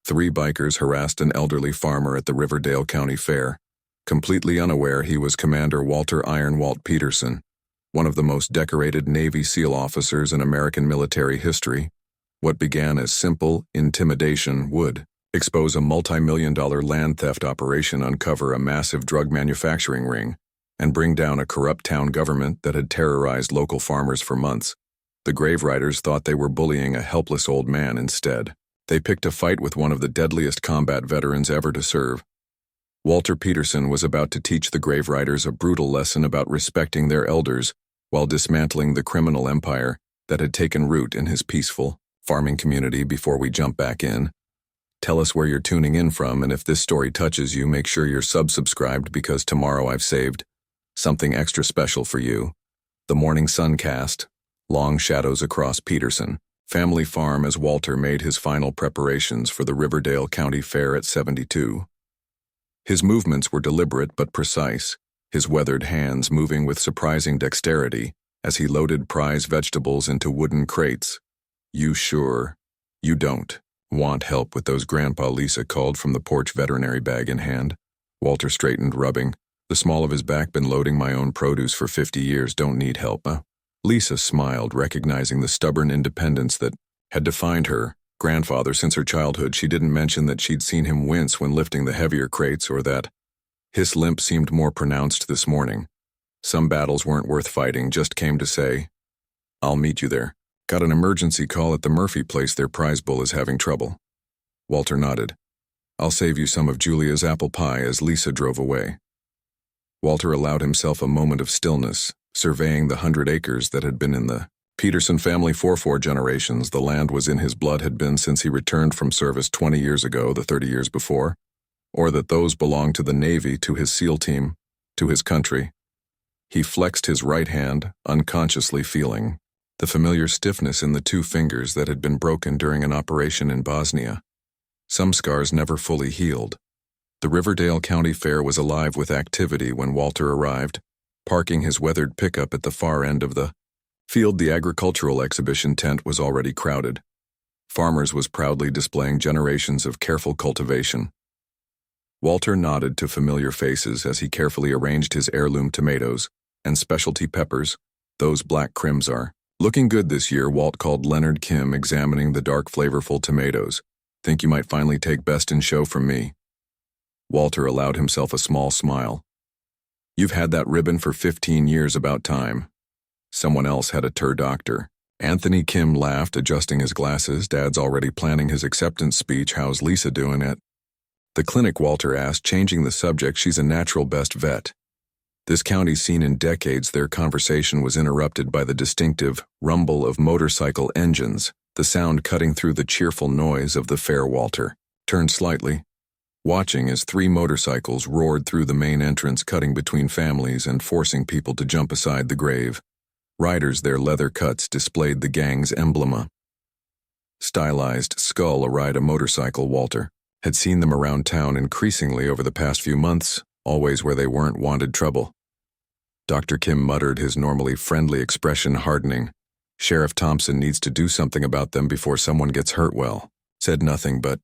Three bikers harassed an elderly farmer at the Riverdale County Fair. Completely unaware he was Commander Walter "Iron Walt" Peterson, one of the most decorated Navy SEAL officers in American military history. What began as simple intimidation would expose a multi-million-dollar land theft operation, uncover a massive drug manufacturing ring, and bring down a corrupt town government that had terrorized local farmers for months. The grave riders thought they were bullying a helpless old man. Instead, they picked a fight with one of the deadliest combat veterans ever to serve. Walter Peterson was about to teach the grave riders a brutal lesson about respecting their elders while dismantling the criminal empire that had taken root in his peaceful farming community. Before we jump back in, tell us where you're tuning in from, and if this story touches you, make sure you're subscribed, because tomorrow I've saved something extra special for you. The morning sun cast long shadows across Peterson family farm as Walter made his final preparations for the Riverdale County Fair at 72. His movements were deliberate but precise, his weathered hands moving with surprising dexterity as he loaded prize vegetables into wooden crates. "You sure you don't want help with those, Grandpa?" Lisa called from the porch, veterinary bag in hand. Walter straightened, rubbing the small of his back. "Been loading my own produce for 50 years, don't need help, huh?" Lisa smiled, recognizing the stubborn independence that had defined her grandfather since her childhood. She didn't mention that she'd seen him wince when lifting the heavier crates, or that his limp seemed more pronounced this morning. Some battles weren't worth fighting, just came to say, "I'll meet you there. Got an emergency call at the Murphy place, their prize bull is having trouble." Walter nodded. "I'll save you some of Julia's apple pie," as Lisa drove away. Walter allowed himself a moment of stillness, surveying the 100 acres that had been in the Peterson family for 4 generations. The land was in his blood, had been since he returned from service 20 years ago, the 30 years before, or that those belonged to the Navy, to his SEAL team, to his country. He flexed his right hand, unconsciously feeling the familiar stiffness in the 2 fingers that had been broken during an operation in Bosnia. Some scars never fully healed. The Riverdale County Fair was alive with activity when Walter arrived, parking his weathered pickup at the far end of the field. The agricultural exhibition tent was already crowded. Farmers was proudly displaying generations of careful cultivation. Walter nodded to familiar faces as he carefully arranged his heirloom tomatoes and specialty peppers. "Those black crims are looking good this year," Walt called Leonard Kim, examining the dark, flavorful tomatoes. "Think you might finally take best in show from me." Walter allowed himself a small smile. "You've had that ribbon for 15 years, about time." Someone else had a doctor. Anthony Kim laughed, adjusting his glasses. "Dad's already planning his acceptance speech. How's Lisa doing at the clinic?" Walter asked, changing the subject. "She's a natural best vet." This county's seen in decades. Their conversation was interrupted by the distinctive rumble of motorcycle engines, the sound cutting through the cheerful noise of the fair. Walter turned slightly, watching as 3 motorcycles roared through the main entrance, cutting between families and forcing people to jump aside the grave riders. Their leather cuts displayed the gang's emblem, a stylized skull astride a motorcycle. Walter had seen them around town increasingly over the past few months, always where they weren't wanted trouble. Dr. Kim muttered, his normally friendly expression hardening. "Sheriff Thompson needs to do something about them before someone gets hurt." Well, said nothing, but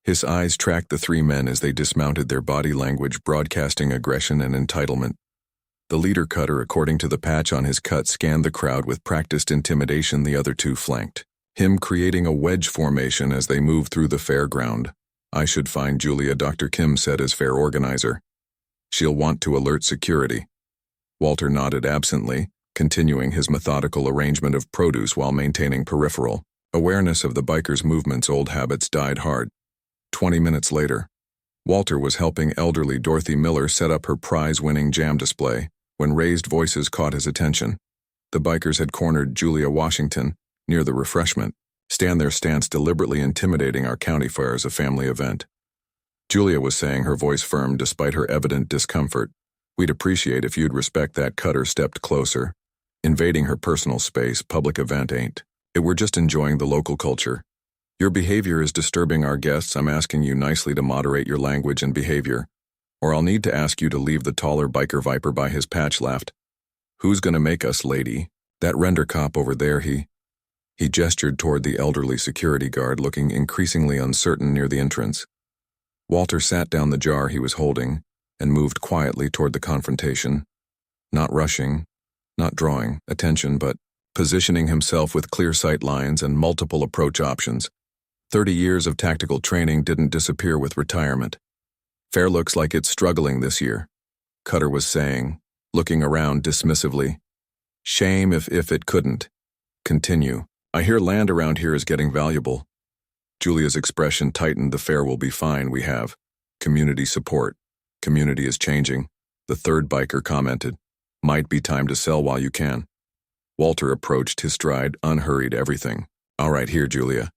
his eyes tracked the 3 men as they dismounted, their body language broadcasting aggression and entitlement. The leader cutter, according to the patch on his cut, scanned the crowd with practiced intimidation. The other 2 flanked him, creating a wedge formation as they moved through the fairground. "I should find Julia," Dr. Kim said as fair organizer. "She'll want to alert security." Walter nodded absently, continuing his methodical arrangement of produce while maintaining peripheral awareness of the bikers' movements. Old habits died hard. 20 minutes later, Walter was helping elderly Dorothy Miller set up her prize-winning jam display when raised voices caught his attention. The bikers had cornered Julia Washington near the refreshment stand, their stance deliberately intimidating. "Our county fair is a family event," Julia was saying, her voice firm despite her evident discomfort. "We'd appreciate if you'd respect that." Cutter stepped closer, invading her personal space. "Public event ain't it. We're just enjoying the local culture. Your behavior is disturbing our guests. I'm asking you nicely to moderate your language and behavior, or I'll need to ask you to leave." The taller biker viper by his patch laughed. "Who's gonna make us, lady? That render cop over there, he He gestured toward the elderly security guard looking increasingly uncertain near the entrance. Walter sat down the jar he was holding and moved quietly toward the confrontation, not rushing, not drawing attention, but positioning himself with clear sight lines and multiple approach options. 30 years of tactical training didn't disappear with retirement. Fair looks like it's struggling this year, Cutter was saying, looking around dismissively. Shame if it couldn't. Continue. I hear land around here is getting valuable. Julia's expression tightened. The fair will be fine. We have community support. Community is changing, the third biker commented. Might be time to sell while you can. Walter approached his stride, unhurried, everything. All right, here, Julia.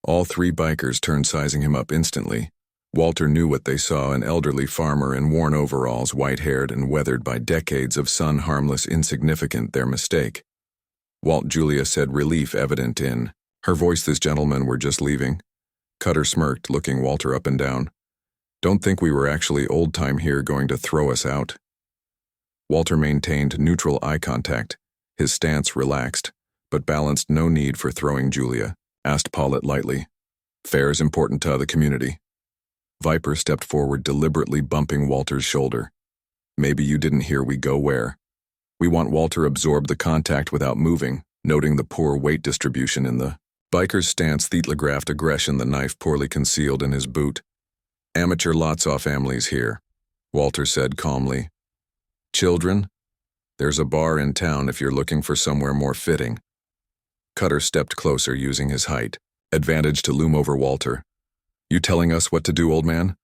All three bikers turned, sizing him up instantly. Walter knew what they saw, an elderly farmer in worn overalls, white-haired and weathered by decades of sun, harmless, insignificant, their mistake. Walt, Julia said, relief evident in her voice. This gentleman were just leaving. Cutter smirked, looking Walter up and down. Don't think we were actually old-time here going to throw us out. Walter maintained neutral eye contact, his stance relaxed, but balanced. No need for throwing, Julia, asked Paulette lightly. Fair is important to the community. Viper stepped forward, deliberately bumping Walter's shoulder. Maybe you didn't hear. We go where? We want. Walter absorbed the contact without moving, noting the poor weight distribution in the biker's stance. The telegraphed aggression, the knife poorly concealed in his boot. Amateur, lots of families here, Walter said calmly. Children? There's a bar in town if you're looking for somewhere more fitting. Cutter stepped closer, using his height advantage to loom over Walter. You telling us what to do, old man?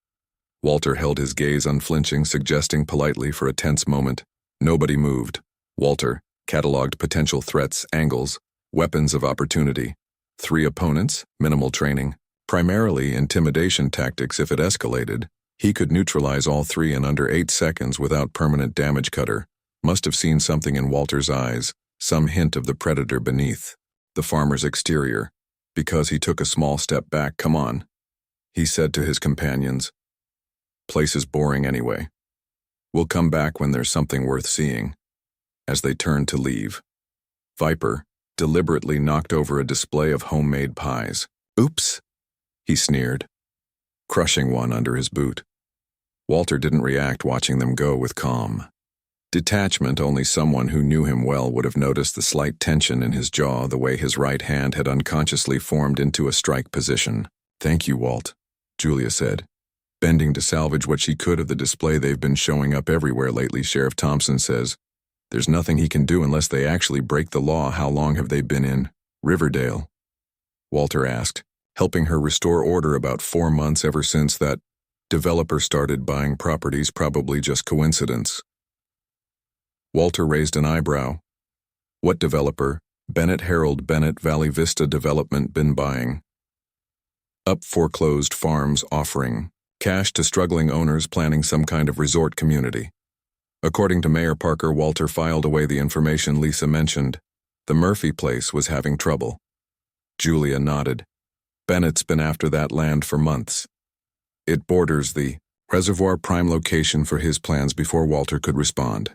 Walter held his gaze unflinching, suggesting politely for a tense moment. Nobody moved. Walter cataloged potential threats, angles, weapons of opportunity. 3 opponents, minimal training. Primarily intimidation tactics. If it escalated, he could neutralize all 3 in under 8 seconds without permanent damage. Cutter must have seen something in Walter's eyes, some hint of the predator beneath the farmer's exterior, because he took a small step back. Come on, he said to his companions. Place is boring anyway. We'll come back when there's something worth seeing. As they turned to leave, Viper deliberately knocked over a display of homemade pies. Oops, he sneered, crushing one under his boot. Walter didn't react, watching them go with calm detachment. Only someone who knew him well would have noticed the slight tension in his jaw, the way his right hand had unconsciously formed into a strike position. Thank you, Walt, Julia said, bending to salvage what she could of the display. They've been showing up everywhere lately. Sheriff Thompson says there's nothing he can do unless they actually break the law. How long have they been in Riverdale? Walter asked, helping her restore order. About 4 months, ever since that developer started buying properties. Probably just coincidence. Walter raised an eyebrow. What developer? Bennett. Harold Bennett. Valley Vista Development. Been buying up foreclosed farms, offering cash to struggling owners, planning some kind of resort community. According to Mayor Parker, Walter filed away the information Lisa mentioned. The Murphy place was having trouble. Julia nodded. Bennett's been after that land for months. It borders the reservoir, prime location for his plans. Before Walter could respond,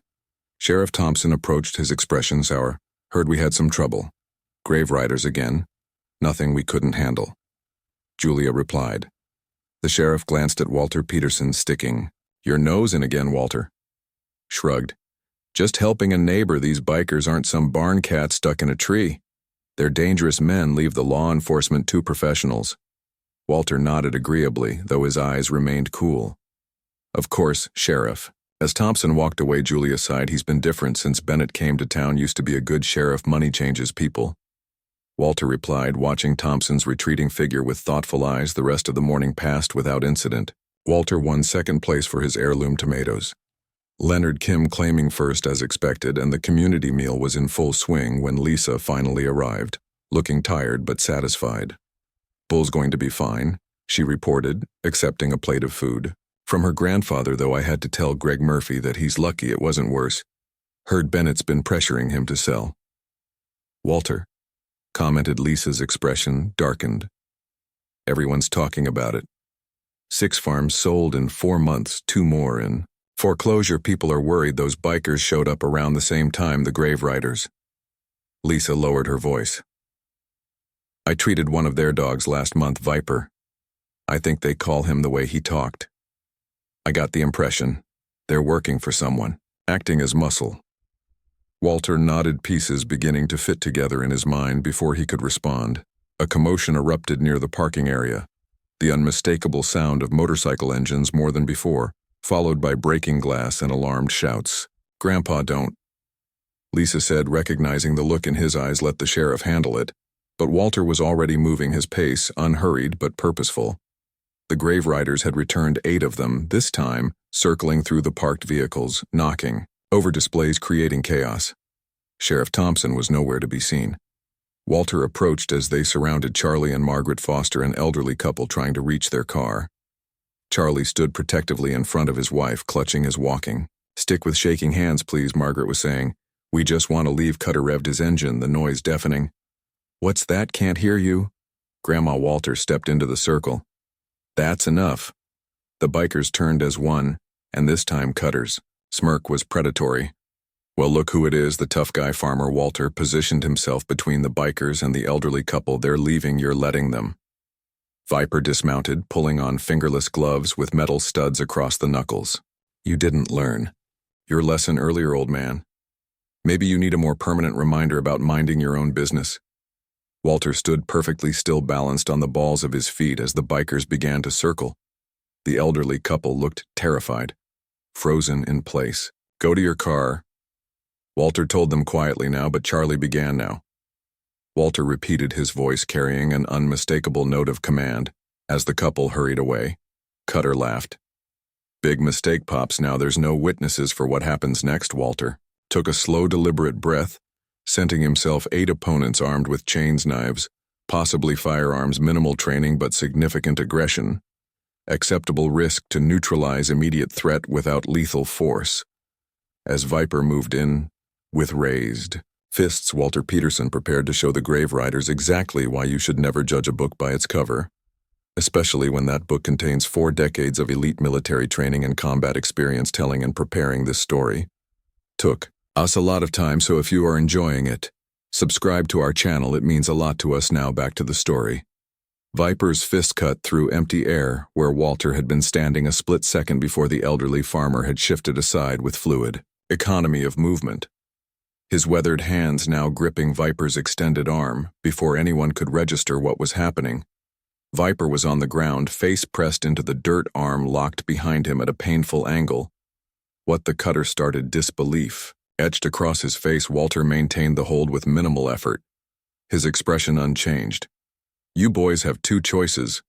Sheriff Thompson approached, his expression sour. Heard we had some trouble. Grave riders again? Nothing we couldn't handle, Julia replied. The sheriff glanced at Walter. Peterson, sticking your nose in again, Walter shrugged. Just helping a neighbor. These bikers aren't some barn cat stuck in a tree. They're dangerous men. Leave the law enforcement to professionals. Walter nodded agreeably, though his eyes remained cool. Of course, Sheriff. As Thompson walked away, Julia sighed. He's been different since Bennett came to town. Used to be a good sheriff. Money changes people, Walter replied, watching Thompson's retreating figure with thoughtful eyes. The rest of the morning passed without incident. Walter won second place for his heirloom tomatoes. Leonard Kim claiming first as expected, and the community meal was in full swing when Lisa finally arrived, looking tired but satisfied. Bull's going to be fine, she reported, accepting a plate of food. From her grandfather, though. I had to tell Greg Murphy that he's lucky it wasn't worse. Heard Bennett's been pressuring him to sell. Walter, commented. Lisa's expression darkened. Everyone's talking about it. 6 farms sold in 4 months, 2 more in foreclosure. People are worried those bikers showed up around the same time, the grave riders. Lisa lowered her voice. I treated one of their dogs last month, Viper. I think they call him the way he talked. I got the impression they're working for someone, acting as muscle. Walter nodded, pieces beginning to fit together in his mind before he could respond. A commotion erupted near the parking area. The unmistakable sound of motorcycle engines more than before, followed by breaking glass and alarmed shouts. "Grandpa, don't," Lisa said, recognizing the look in his eyes. Let the sheriff handle it. But Walter was already moving his pace, unhurried but purposeful. The grave riders had returned, 8 of them, this time circling through the parked vehicles, knocking over displays, creating chaos. Sheriff Thompson was nowhere to be seen. Walter approached as they surrounded Charlie and Margaret Foster, an elderly couple trying to reach their car. Charlie stood protectively in front of his wife, clutching his walking stick with shaking hands. "Please," Margaret was saying. "We just want to leave." Cutter revved his engine, the noise deafening. "What's that? Can't hear you." Grandma Walter stepped into the circle. "That's enough." The bikers turned as one, and this time Cutter's smirk was predatory. "Well, look who it is." The tough guy farmer Walter positioned himself between the bikers and the elderly couple. "They're leaving, you're letting them." Viper dismounted, pulling on fingerless gloves with metal studs across the knuckles. "You didn't learn your lesson earlier, old man. Maybe you need a more permanent reminder about minding your own business." Walter stood perfectly still, balanced on the balls of his feet as the bikers began to circle. The elderly couple looked terrified, frozen in place. "Go to your car," Walter told them quietly now, but Charlie began now. Walter repeated, his voice carrying an unmistakable note of command, as the couple hurried away. Cutter laughed. "Big mistake, Pops. Now there's no witnesses for what happens next." Walter took a slow, deliberate breath, scenting himself 8 opponents armed with chains, knives, possibly firearms, minimal training but significant aggression, acceptable risk to neutralize immediate threat without lethal force. As Viper moved in, with raised fists, Walter Peterson prepared to show the grave riders exactly why you should never judge a book by its cover, especially when that book contains 4 decades of elite military training and combat experience. Telling and preparing this story took us a lot of time, so if you are enjoying it, subscribe to our channel. It means a lot to us. Now back to the story. Viper's fist cut through empty air where Walter had been standing a split second before the elderly farmer had shifted aside with fluid economy of movement. His weathered hands now gripping Viper's extended arm before anyone could register what was happening. Viper was on the ground, face pressed into the dirt, arm locked behind him at a painful angle. What the cutter started, disbelief etched across his face. Walter maintained the hold with minimal effort, his expression unchanged. "You boys have 2 choices,"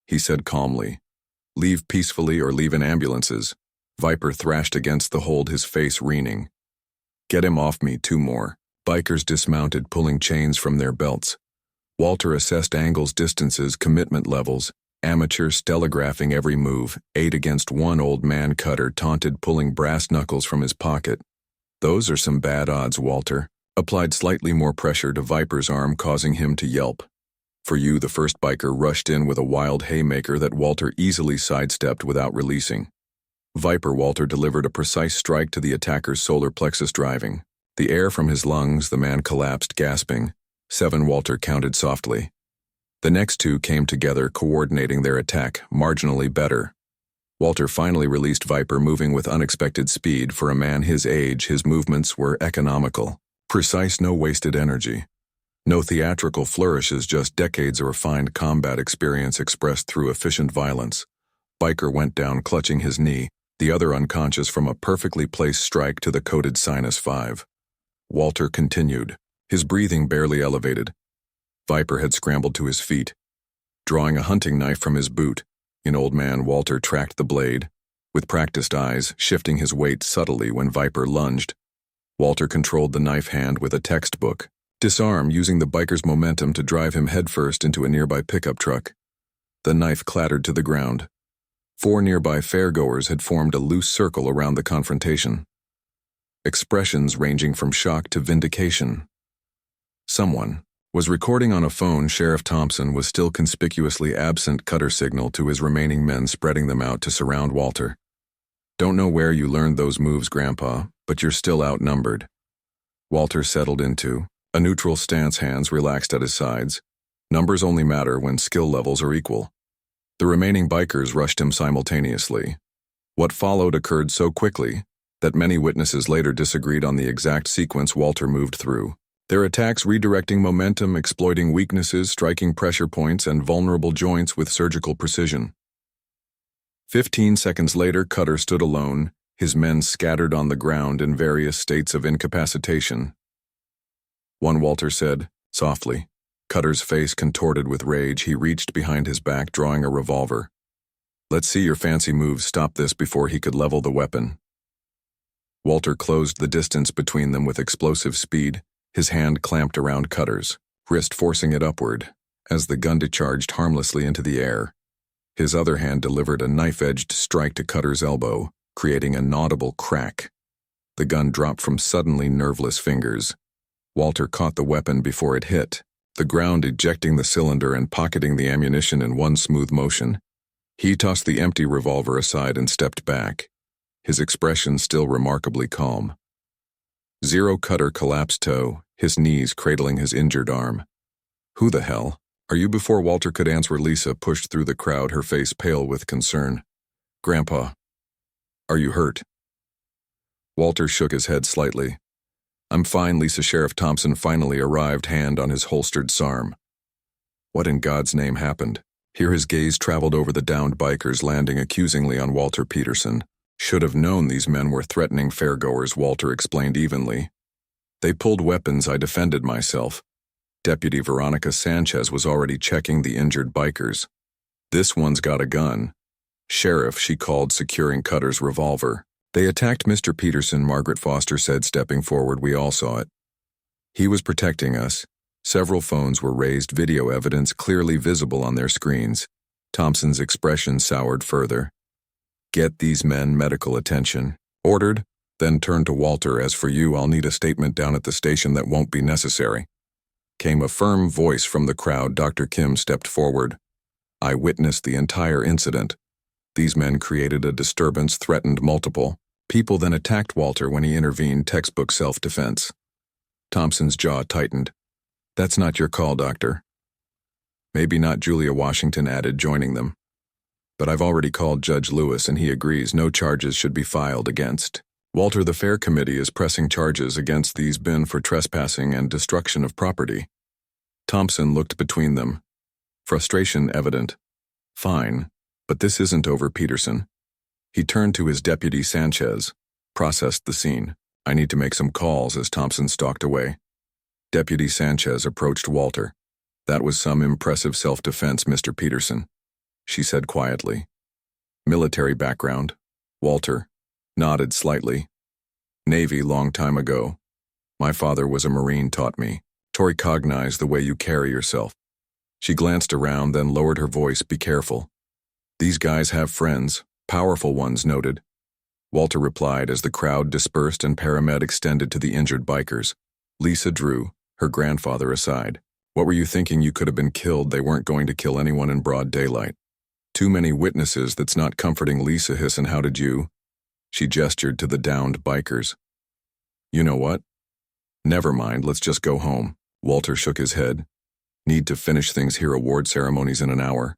he said calmly. "Leave peacefully or leave in ambulances." Viper thrashed against the hold, his face weening. "Get him off me." 2 more bikers dismounted, pulling chains from their belts. Walter assessed angles, distances, commitment levels, amateur telegraphing every move. 8 against 1. Old man Cutter taunted, pulling brass knuckles from his pocket. "Those are some bad odds." Walter applied slightly more pressure to Viper's arm, causing him to yelp. "For you." The first biker rushed in with a wild haymaker that Walter easily sidestepped without releasing. Viper Walter delivered a precise strike to the attacker's solar plexus, driving the air from his lungs. The man collapsed, gasping. 7. Walter counted softly. The next 2 came together, coordinating their attack, marginally better. Walter finally released Viper, moving with unexpected speed. For a man his age, his movements were economical, precise, no wasted energy. No theatrical flourishes, just decades of refined combat experience expressed through efficient violence. Biker went down, clutching his knee, the other unconscious from a perfectly placed strike to the coated sinus. 5. Walter continued, his breathing barely elevated. Viper had scrambled to his feet, drawing a hunting knife from his boot. In old man Walter tracked the blade, with practiced eyes, shifting his weight subtly when Viper lunged. Walter controlled the knife hand with a textbook disarm, using the biker's momentum to drive him headfirst into a nearby pickup truck. The knife clattered to the ground. 4 nearby fairgoers had formed a loose circle around the confrontation, expressions ranging from shock to vindication. Someone was recording on a phone. Sheriff Thompson was still conspicuously absent. Cutter signaled to his remaining men, spreading them out to surround Walter. "Don't know where you learned those moves, Grandpa, but you're still outnumbered." Walter settled into a neutral stance, hands relaxed at his sides. Numbers only matter when skill levels are equal. The remaining bikers rushed him simultaneously. What followed occurred so quickly that many witnesses later disagreed on the exact sequence Walter moved through. Their attacks redirecting momentum, exploiting weaknesses, striking pressure points and vulnerable joints with surgical precision. 15 seconds later, Cutter stood alone, his men scattered on the ground in various states of incapacitation. One Walter said, softly. Cutter's face contorted with rage, he reached behind his back, drawing a revolver. Let's see your fancy moves stop this before he could level the weapon. Walter closed the distance between them with explosive speed, his hand clamped around Cutter's wrist, forcing it upward, as the gun discharged harmlessly into the air. His other hand delivered a knife-edged strike to Cutter's elbow, creating an audible crack. The gun dropped from suddenly nerveless fingers. Walter caught the weapon before it hit, the ground ejecting the cylinder and pocketing the ammunition in one smooth motion. He tossed the empty revolver aside and stepped back, his expression still remarkably calm. Zero Cutter collapsed toe, his knees cradling his injured arm. Who the hell are you? Before Walter could answer, Lisa pushed through the crowd, her face pale with concern. Grandpa, are you hurt? Walter shook his head slightly. I'm fine, Lisa. Sheriff Thompson finally arrived, hand on his holstered SARM. What in God's name happened? Here his gaze traveled over the downed bikers, landing accusingly on Walter Peterson. Should have known these men were threatening fairgoers, Walter explained evenly. They pulled weapons, I defended myself. Deputy Veronica Sanchez was already checking the injured bikers. This one's got a gun. Sheriff, she called, securing Cutter's revolver. They attacked Mr. Peterson, Margaret Foster said, stepping forward. We all saw it. He was protecting us. Several phones were raised, video evidence clearly visible on their screens. Thompson's expression soured further. Get these men medical attention. Ordered, then turned to Walter. As for you, I'll need a statement down at the station. That won't be necessary. Came a firm voice from the crowd. Dr. Kim stepped forward. I witnessed the entire incident. These men created a disturbance, threatened multiple people, then attacked Walter when he intervened. Textbook self-defense. Thompson's jaw tightened. That's not your call, Doctor. Maybe not, Julia Washington added, joining them. But I've already called Judge Lewis and he agrees no charges should be filed against Walter. The Fair Committee is pressing charges against these men for trespassing and destruction of property. Thompson looked between them. Frustration evident. Fine, but this isn't over, Peterson. He turned to his deputy Sanchez, processed the scene. I need to make some calls. As Thompson stalked away, Deputy Sanchez approached Walter. That was some impressive self-defense, Mr. Peterson, she said quietly. Military background? Walter nodded slightly. Navy, long time ago. My father was a Marine, taught me to recognize the way you carry yourself. She glanced around, then lowered her voice. Be careful. These guys have friends, powerful ones, noted. Walter replied as the crowd dispersed and paramedics extended to the injured bikers. Lisa drew her grandfather aside. What were you thinking? You could have been killed. They weren't going to kill anyone in broad daylight. Too many witnesses. That's not comforting, Lisa hiss. And how did you? She gestured to the downed bikers. You know what? Never mind, let's just go home. Walter shook his head. Need to finish things here. Award ceremonies in an hour.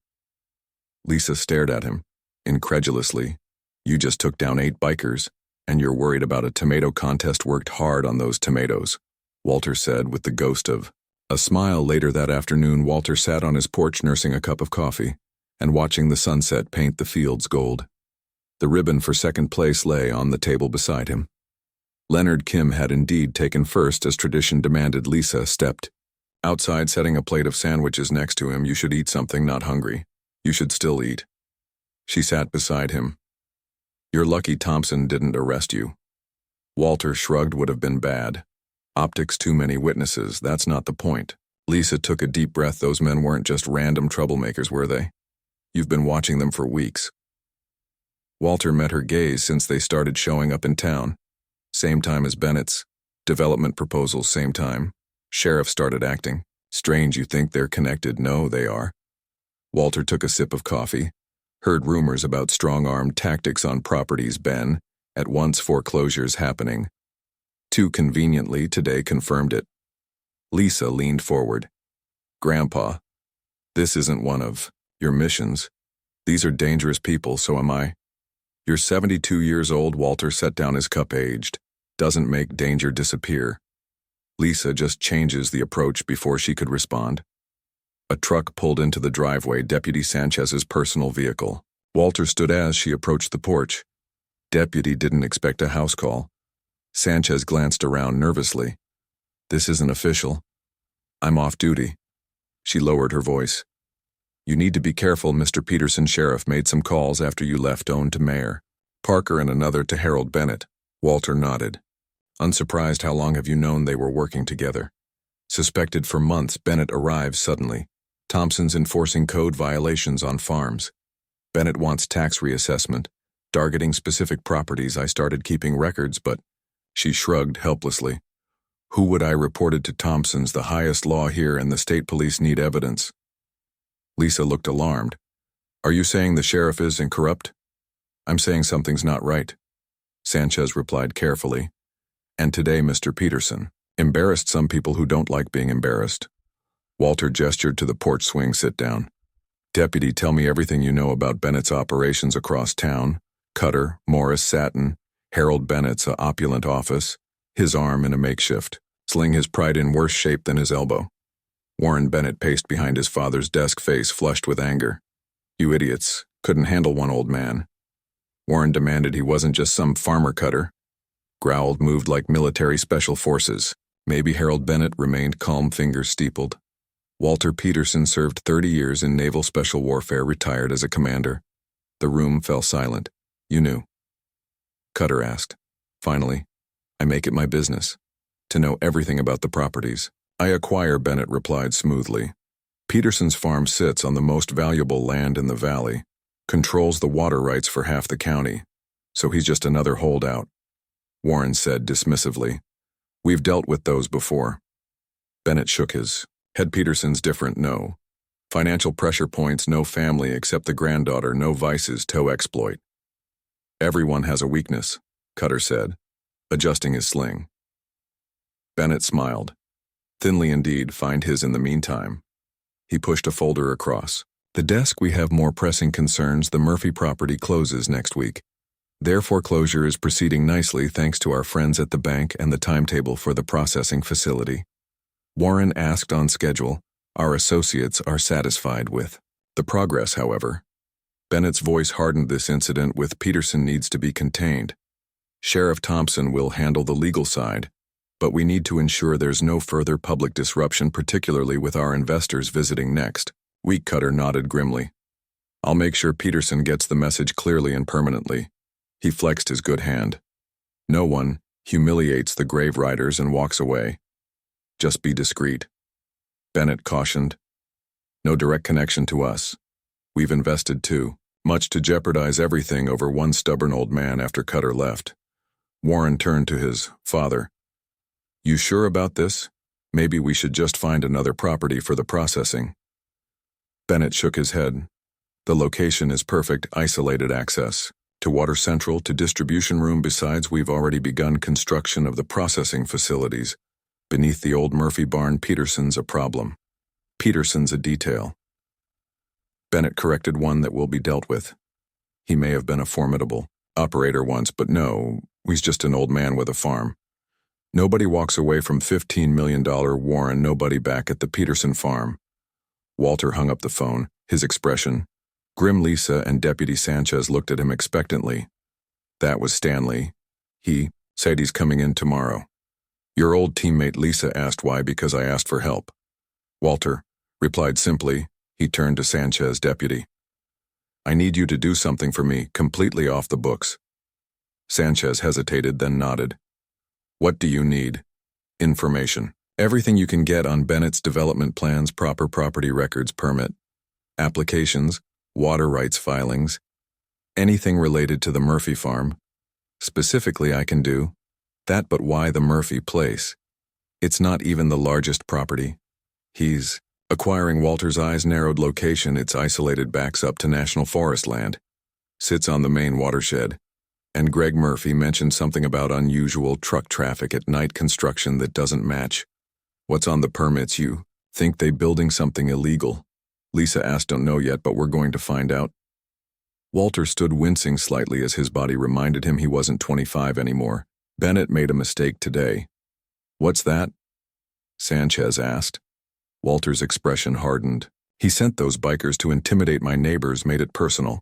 Lisa stared at him, incredulously. You just took down 8 bikers, and you're worried about a tomato contest. Worked hard on those tomatoes, Walter said with the ghost of a smile. Later that afternoon, Walter sat on his porch nursing a cup of coffee and watching the sunset paint the fields gold. The ribbon for second place lay on the table beside him. Leonard Kim had indeed taken first, as tradition demanded. Lisa stepped outside, setting a plate of sandwiches next to him. You should eat something. Not hungry. You should still eat. She sat beside him. You're lucky Thompson didn't arrest you. Walter shrugged. Would have been bad. Optics, too many witnesses. That's not the point. Lisa took a deep breath. Those men weren't just random troublemakers, were they? You've been watching them for weeks. Walter met her gaze. Since they started showing up in town. Same time as Bennett's. Development proposals, same time. Sheriff started acting. Strange you think they're connected. No, they are. Walter took a sip of coffee. Heard rumors about strong-arm tactics on properties. Ben, at once foreclosures happening. Too conveniently, today confirmed it. Lisa leaned forward. Grandpa, This isn't one of your missions. These are dangerous people, so am I. You're 72 years old, Walter set down his cup. Aged doesn't make danger disappear. Lisa just changes the approach before she could respond. A truck pulled into the driveway, Deputy Sanchez's personal vehicle. Walter stood as she approached the porch. Deputy didn't expect a house call. Sanchez glanced around nervously. This isn't official. I'm off duty. She lowered her voice. You need to be careful. Mr. Peterson, sheriff made some calls after you left, own to Mayor Parker and another to Harold Bennett. Walter nodded. Unsurprised. How long have you known they were working together? Suspected for months. Bennett arrives suddenly. Thompson's enforcing code violations on farms. Bennett wants tax reassessment, targeting specific properties. I started keeping records, but she shrugged helplessly. Who would I report it to? Thompson's the highest law here, and the state police need evidence. Lisa looked alarmed. Are you saying the sheriff is incorrupt? I'm saying something's not right. Sanchez replied carefully. And today, Mr. Peterson embarrassed some people who don't like being embarrassed. Walter gestured to the porch swing. Sit down. Deputy, tell me everything you know about Bennett's operations across town. Cutter, Morris, Satin, Harold Bennett's a opulent office, his arm in a makeshift sling, his pride in worse shape than his elbow. Warren Bennett paced behind his father's desk, face flushed with anger. You idiots, couldn't handle one old man. Warren demanded. He wasn't just some farmer. Cutter growled, moved like military special forces. Maybe. Harold Bennett remained calm, fingers steepled. Walter Peterson served 30 years in naval special warfare, retired as a commander. The room fell silent. You knew? Cutter asked. Finally, I make it my business to know everything about the properties I acquire, Bennett replied smoothly. Peterson's farm sits on the most valuable land in the valley, controls the water rights for half the county, so he's just another holdout. Warren said dismissively. We've dealt with those before. Bennett shook his head. Peterson's different. No financial pressure points, no family except the granddaughter, no vices to exploit. Everyone has a weakness, Cutter said, adjusting his sling. Bennett smiled. Thinly indeed. Find his in the meantime. He pushed a folder across the desk. We have more pressing concerns. The Murphy property closes next week. Their foreclosure is proceeding nicely thanks to our friends at the bank and the timetable for the processing facility. Warren asked on schedule. Our associates are satisfied with the progress, however. Bennett's voice hardened. This incident with Peterson needs to be contained. Sheriff Thompson will handle the legal side, but we need to ensure there's no further public disruption, particularly with our investors visiting next week. Cutter nodded grimly. I'll make sure Peterson gets the message clearly and permanently. He flexed his good hand. No one humiliates the grave riders and walks away. Just be discreet. Bennett cautioned. No direct connection to us. We've invested too much to jeopardize everything over one stubborn old man. After Cutter left, Warren turned to his father. You sure about this? Maybe we should just find another property for the processing. Bennett shook his head. The location is perfect, isolated access to water central, to distribution room. Besides, we've already begun construction of the processing facilities beneath the old Murphy barn. Peterson's a problem. Peterson's a detail. Bennett corrected. One that will be dealt with. He may have been a formidable operator once, but no, he's just an old man with a farm. Nobody walks away from $15 million Warren, nobody back at the Peterson farm. Walter hung up the phone, his expression grim. Lisa and Deputy Sanchez looked at him expectantly. That was Stanley. He said he's coming in tomorrow. Your old teammate? Lisa asked. Why? Because I asked for help. Walter replied simply. He turned to Sanchez. Deputy, I need you to do something for me, completely off the books. Sanchez hesitated, then nodded. What do you need? Information. Everything you can get on Bennett's development plans, proper property records, permit applications, water rights filings, anything related to the Murphy farm. Specifically, I can do that, but why the Murphy place? It's not even the largest property. He's acquiring. Walter's eyes narrowed. Location, it's isolated, backs up to national forest land, sits on the main watershed. And Greg Murphy mentioned something about unusual truck traffic at night, construction that doesn't match what's on the permits. You think they building something illegal? Lisa asked. Don't know yet, but we're going to find out. Walter stood wincing slightly as his body reminded him he wasn't 25 anymore. Bennett made a mistake today. What's that? Sanchez asked. Walter's expression hardened. He sent those bikers to intimidate my neighbors, made it personal.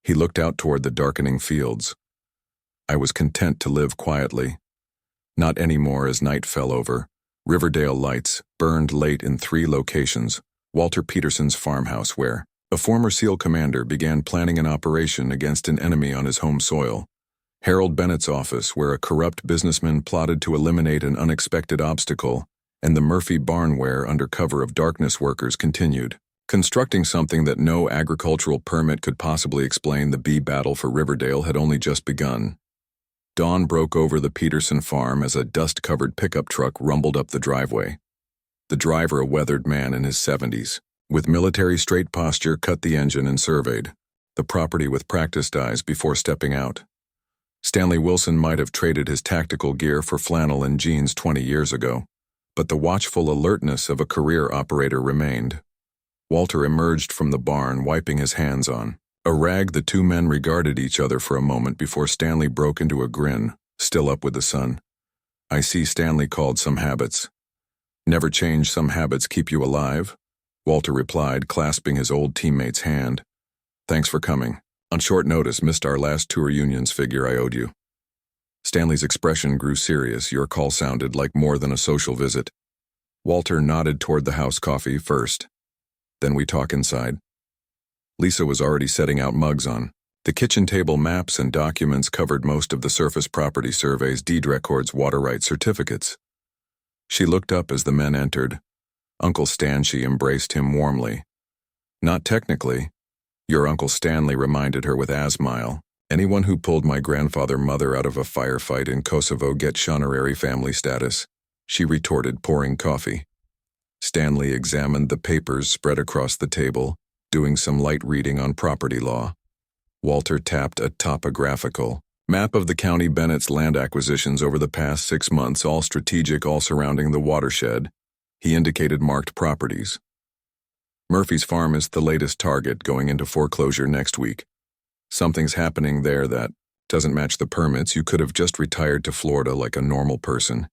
He looked out toward the darkening fields. I was content to live quietly. Not anymore as night fell over. Riverdale lights burned late in 3 locations. Walter Peterson's farmhouse where a former SEAL commander began planning an operation against an enemy on his home soil. Harold Bennett's office where a corrupt businessman plotted to eliminate an unexpected obstacle, and the Murphy barn where, under cover of darkness, workers continued constructing something that no agricultural permit could possibly explain. The bee battle for Riverdale had only just begun. Dawn broke over the Peterson farm as a dust-covered pickup truck rumbled up the driveway. The driver, a weathered man in his 70s, with military straight posture, cut the engine and surveyed the property with practiced eyes before stepping out. Stanley Wilson might have traded his tactical gear for flannel and jeans 20 years ago, but the watchful alertness of a career operator remained. Walter emerged from the barn, wiping his hands on a rag. The 2 men regarded each other for a moment before Stanley broke into a grin, still up with the sun. I see, Stanley called. Some habits never change. Some habits keep you alive, Walter replied, clasping his old teammate's hand. Thanks for coming. On short notice, missed our last 2 reunions. Figure I owed you. Stanley's expression grew serious. Your call sounded like more than a social visit. Walter nodded toward the house. Coffee first. Then we talk inside. Lisa was already setting out mugs on the kitchen table. Maps and documents covered most of the surface property surveys, deed records, water rights certificates. She looked up as the men entered. Uncle Stan, she embraced him warmly. Not technically. Your Uncle Stanley reminded her with a smile. Anyone who pulled my grandfather-mother out of a firefight in Kosovo gets honorary family status, she retorted, pouring coffee. Stanley examined the papers spread across the table, doing some light reading on property law. Walter tapped a topographical map of the county. Bennett's land acquisitions over the past 6 months, all strategic, all surrounding the watershed. He indicated marked properties. Murphy's farm is the latest target, going into foreclosure next week. Something's happening there that doesn't match the permits. You could have just retired to Florida like a normal person.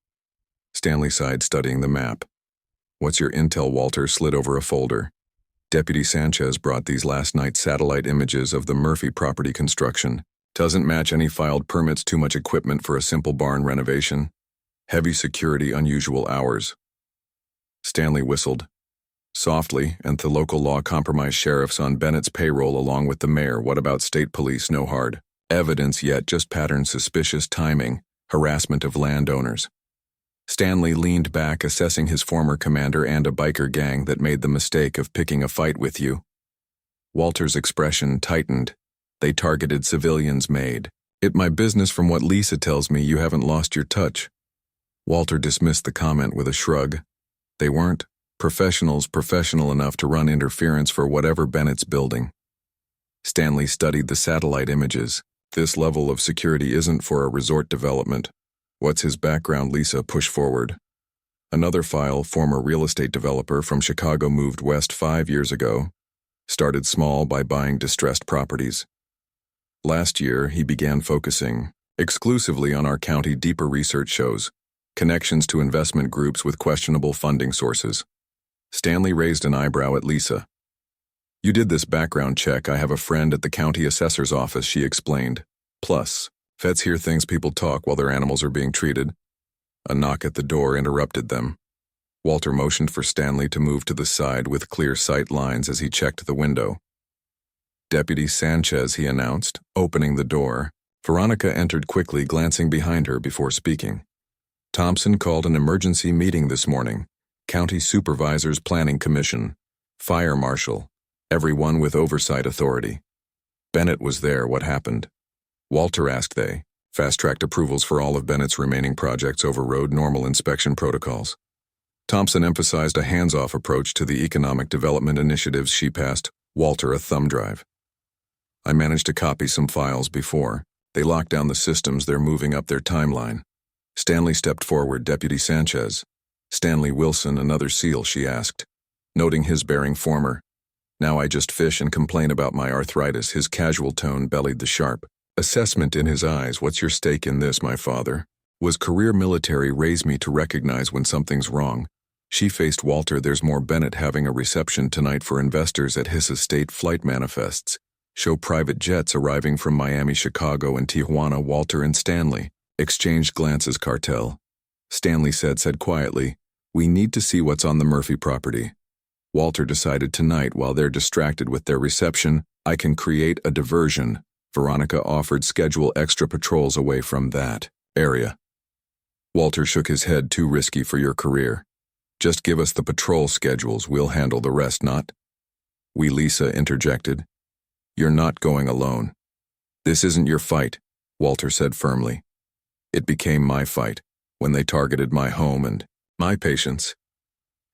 Stanley sighed, studying the map. What's your intel? Walter slid over a folder. Deputy Sanchez brought these last night. Satellite images of the Murphy property construction. Doesn't match any filed permits. Too much equipment for a simple barn renovation. Heavy security, unusual hours. Stanley whistled softly, and the local law compromised sheriffs on Bennett's payroll along with the mayor. What about state police? No hard evidence yet, just pattern, suspicious timing, harassment of landowners. Stanley leaned back, assessing his former commander and a biker gang that made the mistake of picking a fight with you. Walter's expression tightened. They targeted civilians. Made it my business. From what Lisa tells me, you haven't lost your touch. Walter dismissed the comment with a shrug. They weren't professionals, professional enough to run interference for whatever Bennett's building. Stanley studied the satellite images. This level of security isn't for a resort development. What's his background? Lisa pushed forward. Another file. Former real estate developer from Chicago, moved west 5 years ago. Started small by buying distressed properties. Last year, he began focusing exclusively on our county. Deeper research shows connections to investment groups with questionable funding sources. Stanley raised an eyebrow at Lisa. You did this background check. I have a friend at the county assessor's office, she explained. Plus, feds hear things people talk while their animals are being treated. A knock at the door interrupted them. Walter motioned for Stanley to move to the side with clear sight lines as he checked the window. Deputy Sanchez, he announced, opening the door. Veronica entered quickly, glancing behind her before speaking. Thompson called an emergency meeting this morning. County Supervisors Planning Commission, Fire Marshal, everyone with oversight authority. Bennett was there. What happened? Walter asked. They fast-tracked approvals for all of Bennett's remaining projects, overrode normal inspection protocols. Thompson emphasized a hands-off approach to the economic development initiatives. She passed Walter a thumb drive. I managed to copy some files before they locked down the systems. They're moving up their timeline. Stanley stepped forward. Deputy Sanchez. Stanley Wilson, another SEAL, she asked, noting his bearing. Former. Now I just fish and complain about my arthritis. His casual tone bellied the sharp assessment in his eyes. What's your stake in this, my father? Was career military raised me to recognize when something's wrong. She faced Walter. There's more. Bennett having a reception tonight for investors at his estate. Flight manifests show private jets arriving from Miami, Chicago, and Tijuana. Walter and Stanley exchanged glances. Cartel, Stanley said quietly, we need to see what's on the Murphy property. Walter decided tonight, while they're distracted with their reception, I can create a diversion. Veronica offered, schedule extra patrols away from that area. Walter shook his head. Too risky for your career. Just give us the patrol schedules, we'll handle the rest. Not we, Lisa interjected. You're not going alone. This isn't your fight, Walter said firmly. It became my fight when they targeted my home and my patients.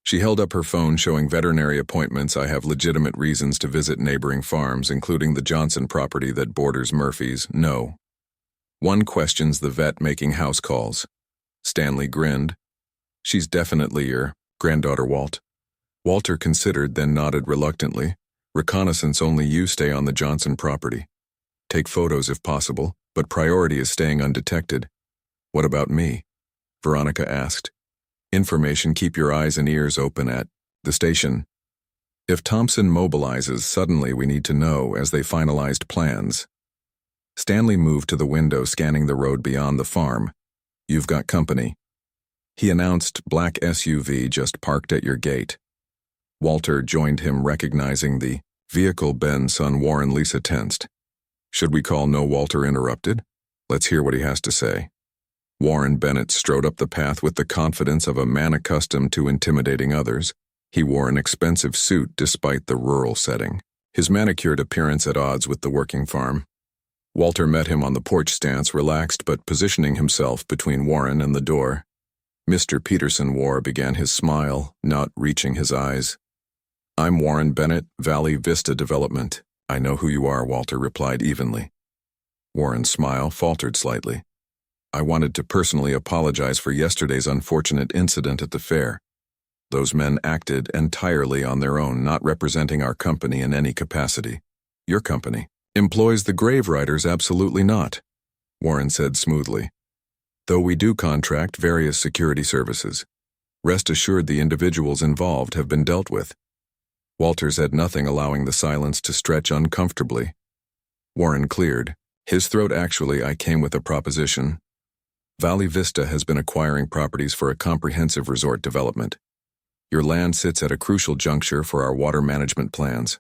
She held up her phone showing veterinary appointments. I have legitimate reasons to visit neighboring farms, including the Johnson property that borders Murphy's. No. One questions the vet making house calls. Stanley grinned. She's definitely your granddaughter, Walt. Walter considered, then nodded reluctantly. Reconnaissance only. You stay on the Johnson property. Take photos if possible, but priority is staying undetected. What about me? Veronica asked. Information. Keep your eyes and ears open at the station. If Thompson mobilizes suddenly, we need to know. As they finalized plans, Stanley moved to the window, scanning the road beyond the farm. You've got company, he announced. Black SUV just parked at your gate. Walter joined him, recognizing the vehicle. Ben's son Warren. Lisa tensed. Should we call? No, Walter interrupted. Let's hear what he has to say. Warren Bennett strode up the path with the confidence of a man accustomed to intimidating others. He wore an expensive suit despite the rural setting, his manicured appearance at odds with the working farm. Walter met him on the porch stance, relaxed but positioning himself between Warren and the door. Mr. Peterson began his smile, not reaching his eyes. I'm Warren Bennett, Valley Vista Development. I know who you are, Walter replied evenly. Warren's smile faltered slightly. I wanted to personally apologize for yesterday's unfortunate incident at the fair. Those men acted entirely on their own, not representing our company in any capacity. Your company employs the grave riders? Absolutely not, Warren said smoothly. Though we do contract various security services. Rest assured the individuals involved have been dealt with. Walter said nothing, allowing the silence to stretch uncomfortably. Warren cleared his throat. Actually, I came with a proposition. Valley Vista has been acquiring properties for a comprehensive resort development. Your land sits at a crucial juncture for our water management plans.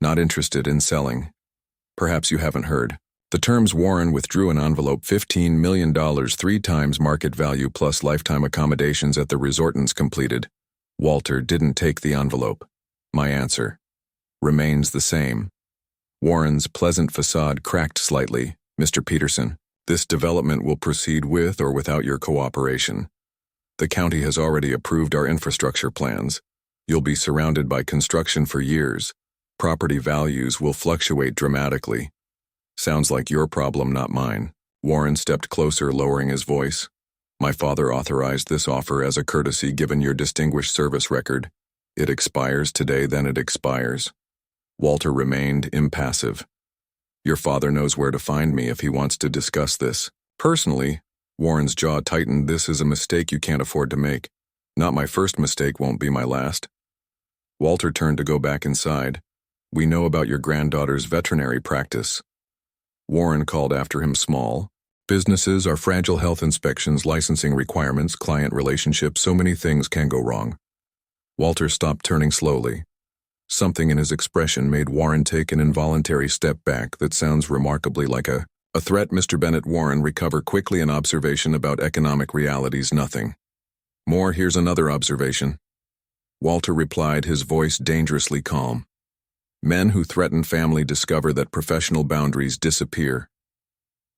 Not interested in selling. Perhaps you haven't heard the terms. Warren withdrew an envelope. $15 million, 3 times market value plus lifetime accommodations at the resort's completed. Walter didn't take the envelope. My answer remains the same. Warren's pleasant facade cracked slightly. Mr. Peterson, this development will proceed with or without your cooperation. The county has already approved our infrastructure plans. You'll be surrounded by construction for years. Property values will fluctuate dramatically. Sounds like your problem, not mine. Warren stepped closer, lowering his voice. My father authorized this offer as a courtesy given your distinguished service record. It expires today, then it expires. Walter remained impassive. Your father knows where to find me if he wants to discuss this. Personally, Warren's jaw tightened. This is a mistake you can't afford to make. Not my first mistake, won't be my last. Walter turned to go back inside. We know about your granddaughter's veterinary practice. Warren called after him. Small businesses are fragile. Health inspections, licensing requirements, client relationships, so many things can go wrong. Walter stopped, turning slowly. Something in his expression made Warren take an involuntary step back. That sounds remarkably like a threat, Mr. Bennett. Warren recovered quickly. An observation about economic realities. Nothing more. Here's another observation. Walter replied, his voice dangerously calm. Men who threaten family discover that professional boundaries disappear.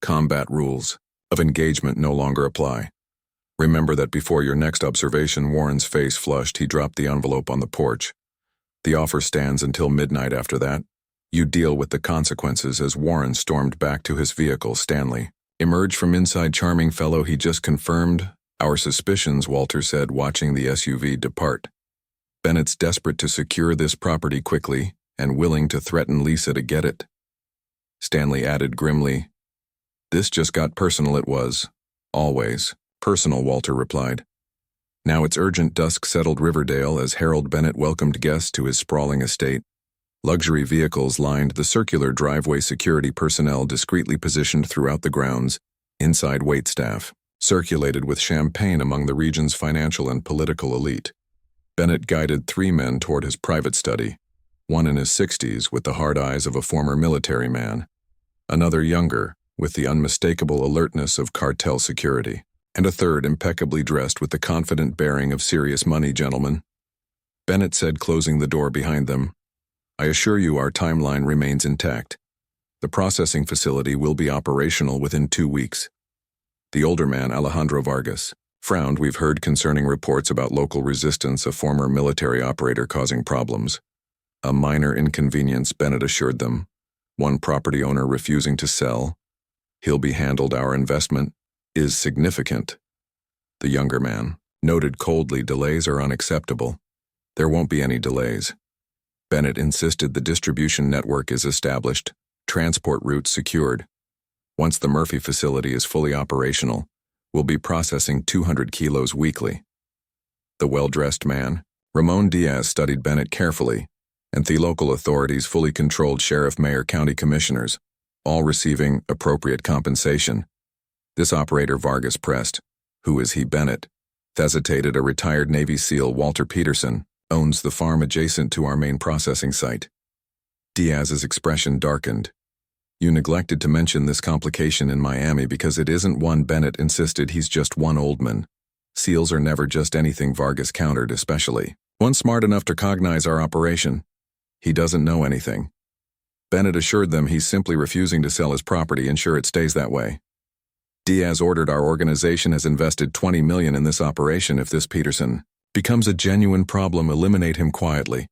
Combat rules of engagement no longer apply. Remember that before your next observation. Warren's face flushed. He dropped the envelope on the porch. The offer stands until midnight. After that, you deal with the consequences. As Warren stormed back to his vehicle, Stanley emerged from inside. Charming fellow, he just confirmed our suspicions, Walter said, watching the SUV depart. Bennett's desperate to secure this property quickly, and willing to threaten Lisa to get it. Stanley added grimly, "This just got personal." It was. "Always personal," Walter replied. Now it's urgent. Dusk settled Riverdale as Harold Bennett welcomed guests to his sprawling estate. Luxury vehicles lined the circular driveway, security personnel discreetly positioned throughout the grounds. Inside, waitstaff circulated with champagne among the region's financial and political elite. Bennett guided 3 men toward his private study, one in his 60s with the hard eyes of a former military man, another younger with the unmistakable alertness of cartel security, and a third impeccably dressed with the confident bearing of serious money gentlemen. Bennett said, closing the door behind them, "I assure you our timeline remains intact. The processing facility will be operational within 2 weeks." The older man, Alejandro Vargas, frowned. "We've heard concerning reports about local resistance, a former military operator causing problems." "A minor inconvenience," Bennett assured them. "One property owner refusing to sell. He'll be handled. Our investment is significant." The younger man noted coldly, "Delays are unacceptable." "There won't be any delays." Bennett insisted. "The distribution network is established, transport routes secured. Once the Murphy facility is fully operational, we'll be processing 200 kilos weekly." The well-dressed man, Ramon Diaz, studied Bennett carefully, and the local authorities fully controlled sheriff, mayor, county commissioners, all receiving appropriate compensation. This operator, Vargas pressed. "Who is he?" Bennett hesitated. "A retired Navy SEAL, Walter Peterson, owns the farm adjacent to our main processing site." Diaz's expression darkened. "You neglected to mention this complication in Miami because it isn't one." Bennett insisted. "He's just one Oldman. SEALs are never just anything." Vargas countered, "especially one smart enough to cognize our operation. He doesn't know anything." Bennett assured them he's simply refusing to sell his property. "Ensure it stays that way." Diaz ordered, "Our organization has invested $20 million in this operation. If this Peterson becomes a genuine problem, eliminate him quietly."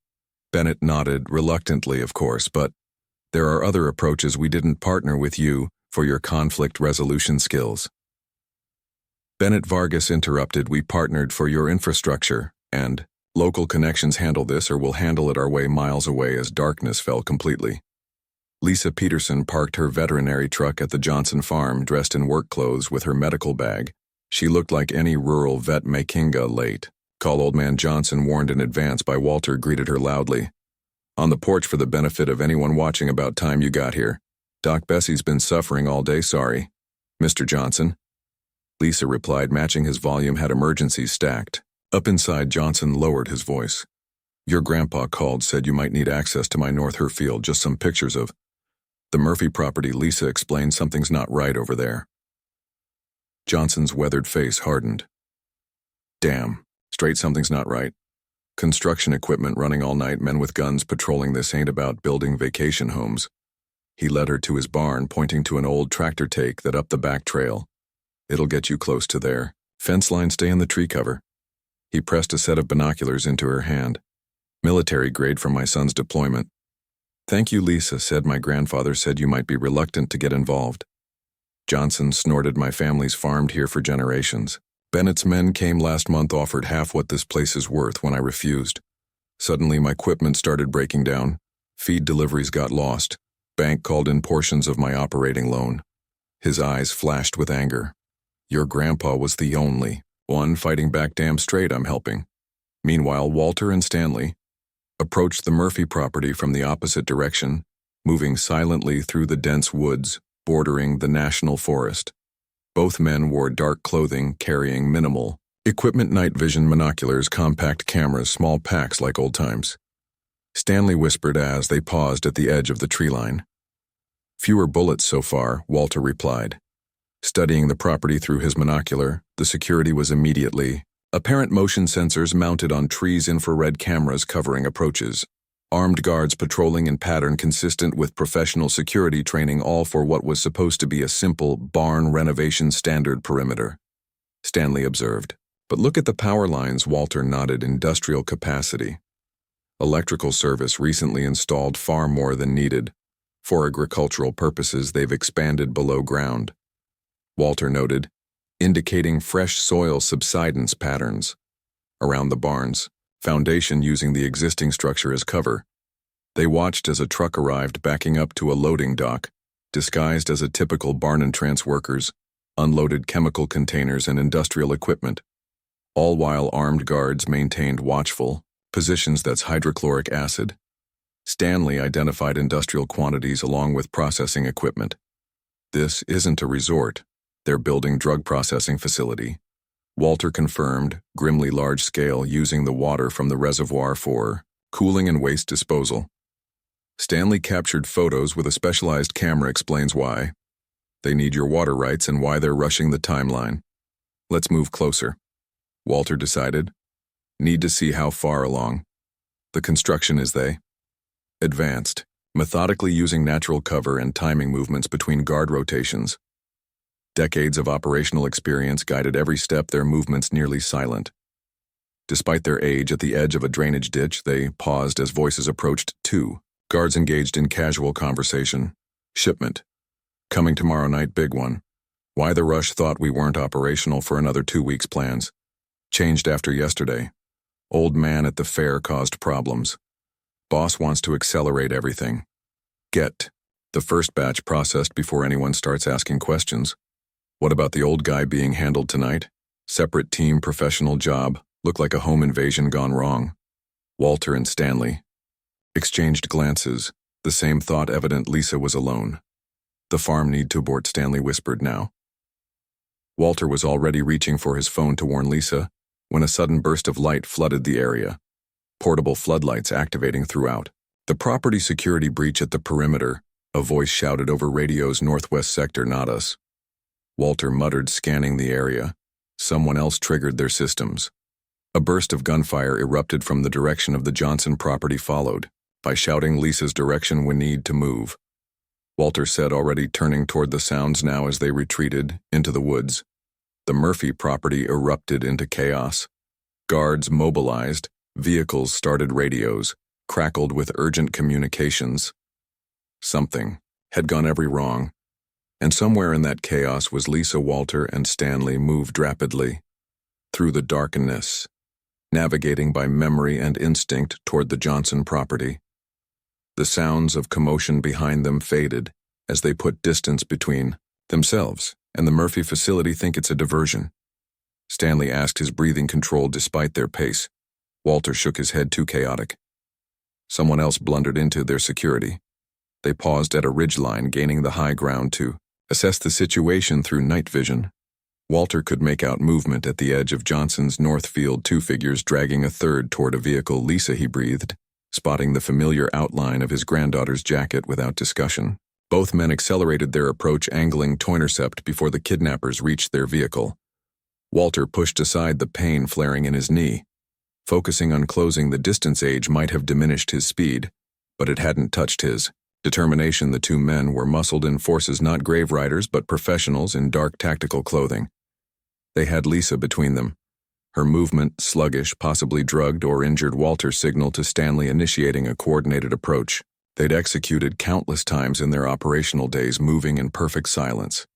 Bennett nodded, reluctantly, "Of course, but there are other approaches. We didn't partner with you for your conflict resolution skills." Bennett Vargas interrupted. "We partnered for your infrastructure and local connections. Handle this or we'll handle it our way." Miles away, as darkness fell completely, Lisa Peterson parked her veterinary truck at the Johnson farm, dressed in work clothes with her medical bag. She looked like any rural vet making a late call. Old Man Johnson, warned in advance by Walter, greeted her loudly. "On the porch for the benefit of anyone watching. About time you got here. Doc Bessie's been suffering all day. Sorry, Mr. Johnson." Lisa replied, matching his volume. Had emergencies stacked up inside. Johnson lowered his voice. "Your grandpa called, said you might need access to my North Herfield. Just some pictures of the Murphy property." Lisa explained, "Something's not right over there." Johnson's weathered face hardened. "Damn straight something's not right. Construction equipment running all night, men with guns patrolling. This ain't about building vacation homes." He led her to his barn, pointing to an old tractor take that up the back trail. "It'll get you close to there. Fence line, stay in the tree cover." He pressed a set of binoculars into her hand. "Military grade from my son's deployment." "Thank you," Lisa said. "My grandfather said you might be reluctant to get involved." Johnson snorted. "My family's farmed here for generations. Bennett's men came last month, offered half what this place is worth. When I refused, suddenly my equipment started breaking down. Feed deliveries got lost. Bank called in portions of my operating loan." His eyes flashed with anger. "Your grandpa was the only one fighting back. Damn straight I'm helping." Meanwhile, Walter and Stanley approached the Murphy property from the opposite direction, moving silently through the dense woods bordering the national forest. Both men wore dark clothing, carrying minimal equipment: night vision binoculars, compact cameras, small packs like old times. Stanley whispered as they paused at the edge of the tree line. "Fewer bullets so far," Walter replied. Studying the property through his monocular, the security was immediately apparent. Motion sensors mounted on trees, infrared cameras covering approaches, armed guards patrolling in pattern consistent with professional security training, all for what was supposed to be a simple barn renovation standard perimeter. Stanley observed. "But look at the power lines." Walter nodded. "Industrial capacity. Electrical service recently installed, far more than needed. For agricultural purposes, they've expanded below ground." Walter noted, indicating fresh soil subsidence patterns around the barns, foundation using the existing structure as cover. They watched as a truck arrived backing up to a loading dock, disguised as a typical barn-and-trance workers, unloaded chemical containers and industrial equipment, all while armed guards maintained watchful positions. That's hydrochloric acid. Stanley identified industrial quantities along with processing equipment. This isn't a resort. They're building drug processing facility. Walter confirmed, grimly large scale, using the water from the reservoir for cooling and waste disposal. Stanley captured photos with a specialized camera. Explains why. They need your water rights and why they're rushing the timeline. Let's move closer. Walter decided. Need to see how far along the construction is. They advanced, methodically using natural cover and timing movements between guard rotations. Decades of operational experience guided every step, their movements nearly silent. Despite their age, at the edge of a drainage ditch, they paused as voices approached. Two guards engaged in casual conversation. Shipment. Coming tomorrow night, big one. Why the rush? Thought we weren't operational for another 2 weeks. Plans changed after yesterday. Old man at the fair caused problems. Boss wants to accelerate everything. Get the first batch processed before anyone starts asking questions. What about the old guy being handled tonight? Separate team, professional job. Looked like a home invasion gone wrong. Walter and Stanley exchanged glances. The same thought evident. Lisa was alone. The farm need to abort, Stanley whispered now. Walter was already reaching for his phone to warn Lisa when a sudden burst of light flooded the area. Portable floodlights activating throughout. The property security breach at the perimeter, a voice shouted over radio's northwest sector. Not us. Walter muttered, scanning the area. Someone else triggered their systems. A burst of gunfire erupted from the direction of the Johnson property, followed by shouting Lisa's direction. We need to move, Walter said, already turning toward the sounds now as they retreated into the woods. The Murphy property erupted into chaos. Guards mobilized, vehicles started, radios crackled with urgent communications. Something had gone every wrong, and somewhere in that chaos was Lisa. Walter and Stanley moved rapidly through the darkness, navigating by memory and instinct toward the Johnson property. The sounds of commotion behind them faded as they put distance between themselves and the Murphy facility. Think it's a diversion? Stanley asked, his breathing controlled despite their pace. Walter shook his head. Too chaotic. Someone else blundered into their security. They paused at a ridgeline, gaining the high ground to assess the situation through night vision. Walter could make out movement at the edge of Johnson's north field, 2 figures dragging a third toward a vehicle. Lisa, he breathed, spotting the familiar outline of his granddaughter's jacket without discussion. Both men accelerated their approach, angling to intercept before the kidnappers reached their vehicle. Walter pushed aside the pain flaring in his knee. Focusing on closing the distance, age might have diminished his speed, but it hadn't touched his determination. The 2 men were muscled-in forces, not grave riders, but professionals in dark tactical clothing. They had Lisa between them. Her movement sluggish, possibly drugged or injured. Walter signaled to Stanley, initiating a coordinated approach. They'd executed countless times in their operational days, moving in perfect silence.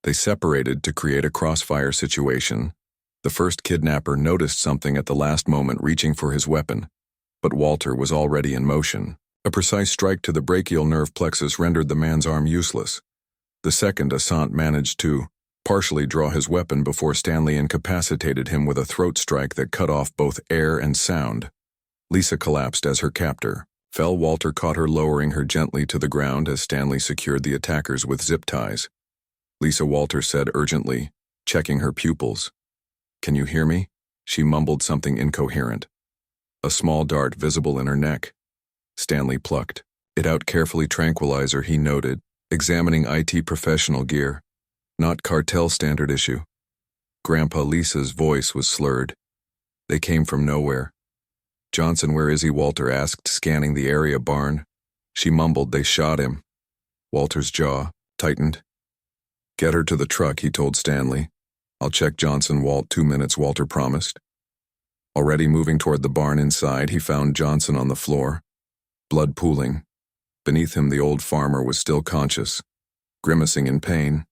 They separated to create a crossfire situation. The first kidnapper noticed something at the last moment, reaching for his weapon, but Walter was already in motion. A precise strike to the brachial nerve plexus rendered the man's arm useless. The second assailant managed to partially draw his weapon before Stanley incapacitated him with a throat strike that cut off both air and sound. Lisa collapsed as her captor fell. Walter caught her, lowering her gently to the ground as Stanley secured the attackers with zip ties. Lisa, Walter said urgently, checking her pupils. Can you hear me? She mumbled something incoherent. A small dart visible in her neck. Stanley plucked it out carefully. Tranquilizer, he noted, examining IT professional gear. Not cartel standard issue. Grandpa. Lisa's voice was slurred. They came from nowhere. Johnson, where is he? Walter asked, scanning the area. Barn. She mumbled, they shot him. Walter's jaw tightened. Get her to the truck, he told Stanley. I'll check Johnson. Walt, 2 minutes, Walter promised. Already moving toward the barn. Inside, he found Johnson on the floor, blood pooling. Beneath him, the old farmer was still conscious, grimacing in pain.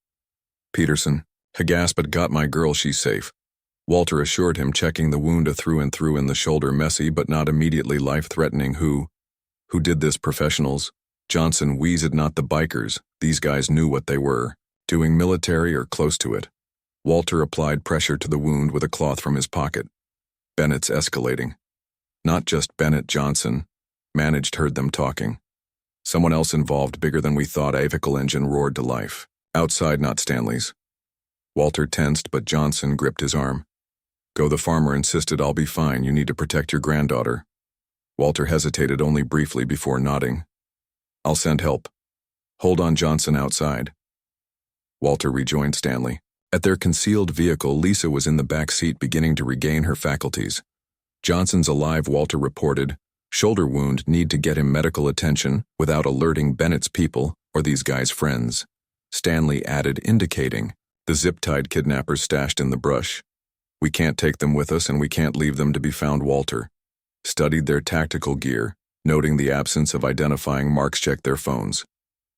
Peterson, he gasped, but got my girl, she's safe. Walter assured him, checking the wound through and through in the shoulder, messy but not immediately life-threatening. Who Who did this, professionals? Johnson wheezed, not the bikers. These guys knew what they were, doing military or close to it. Walter applied pressure to the wound with a cloth from his pocket. Bennett's escalating. Not just Bennett, Johnson. Managed heard them talking. Someone else involved, bigger than we thought. A vehicle engine roared to life. Outside, not Stanley's. Walter tensed, but Johnson gripped his arm. Go, the farmer insisted. I'll be fine. You need to protect your granddaughter. Walter hesitated only briefly before nodding. I'll send help. Hold on, Johnson, outside. Walter rejoined Stanley. At their concealed vehicle, Lisa was in the back seat, beginning to regain her faculties. Johnson's alive, Walter reported. Shoulder wound, need to get him medical attention without alerting Bennett's people or these guys' friends. Stanley added, indicating the zip-tied kidnappers stashed in the brush. We can't take them with us and we can't leave them to be found. Walter studied their tactical gear, noting the absence of identifying marks. Checked their phones.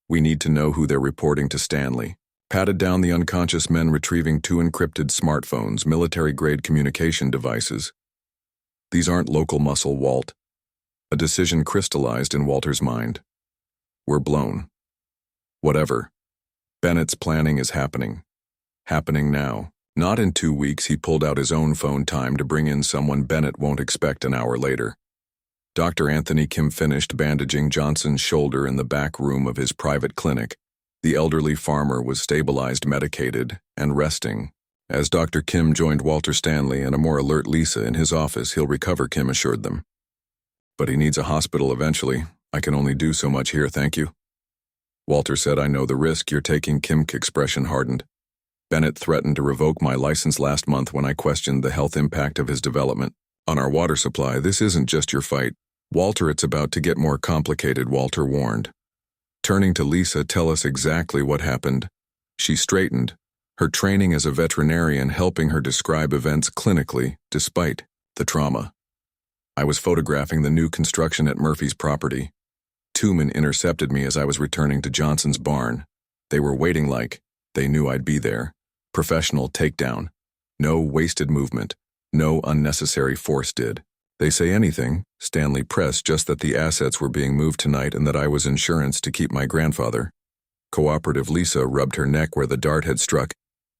We need to know who they're reporting to. Stanley patted down the unconscious men, retrieving 2 encrypted smartphones, military-grade communication devices. These aren't local muscle, Walt. A decision crystallized in Walter's mind. We're blown. Whatever. Bennett's planning is happening. Happening now. Not in 2 weeks. He pulled out his own phone. Time to bring in someone Bennett won't expect. An hour later. Dr. Anthony Kim finished bandaging Johnson's shoulder in the back room of his private clinic. The elderly farmer was stabilized, medicated, and resting. As Dr. Kim joined Walter, Stanley, and a more alert Lisa in his office, he'll recover, Kim assured them. But he needs a hospital eventually. I can only do so much here, thank you. Walter said, I know the risk you're taking. Kim's expression hardened. Bennett threatened to revoke my license last month when I questioned the health impact of his development on our water supply. This isn't just your fight, Walter. It's about to get more complicated, Walter warned. Turning to Lisa, tell us exactly what happened. She straightened, her training as a veterinarian helping her describe events clinically, despite the trauma. I was photographing the new construction at Murphy's property. 2 men intercepted me as I was returning to Johnson's barn. They were waiting like they knew I'd be there. Professional takedown. No wasted movement. No unnecessary force. Did they say anything? Stanley pressed. Just that the assets were being moved tonight and that I was insurance to keep my grandfather. Cooperative. Lisa rubbed her neck where the dart had struck.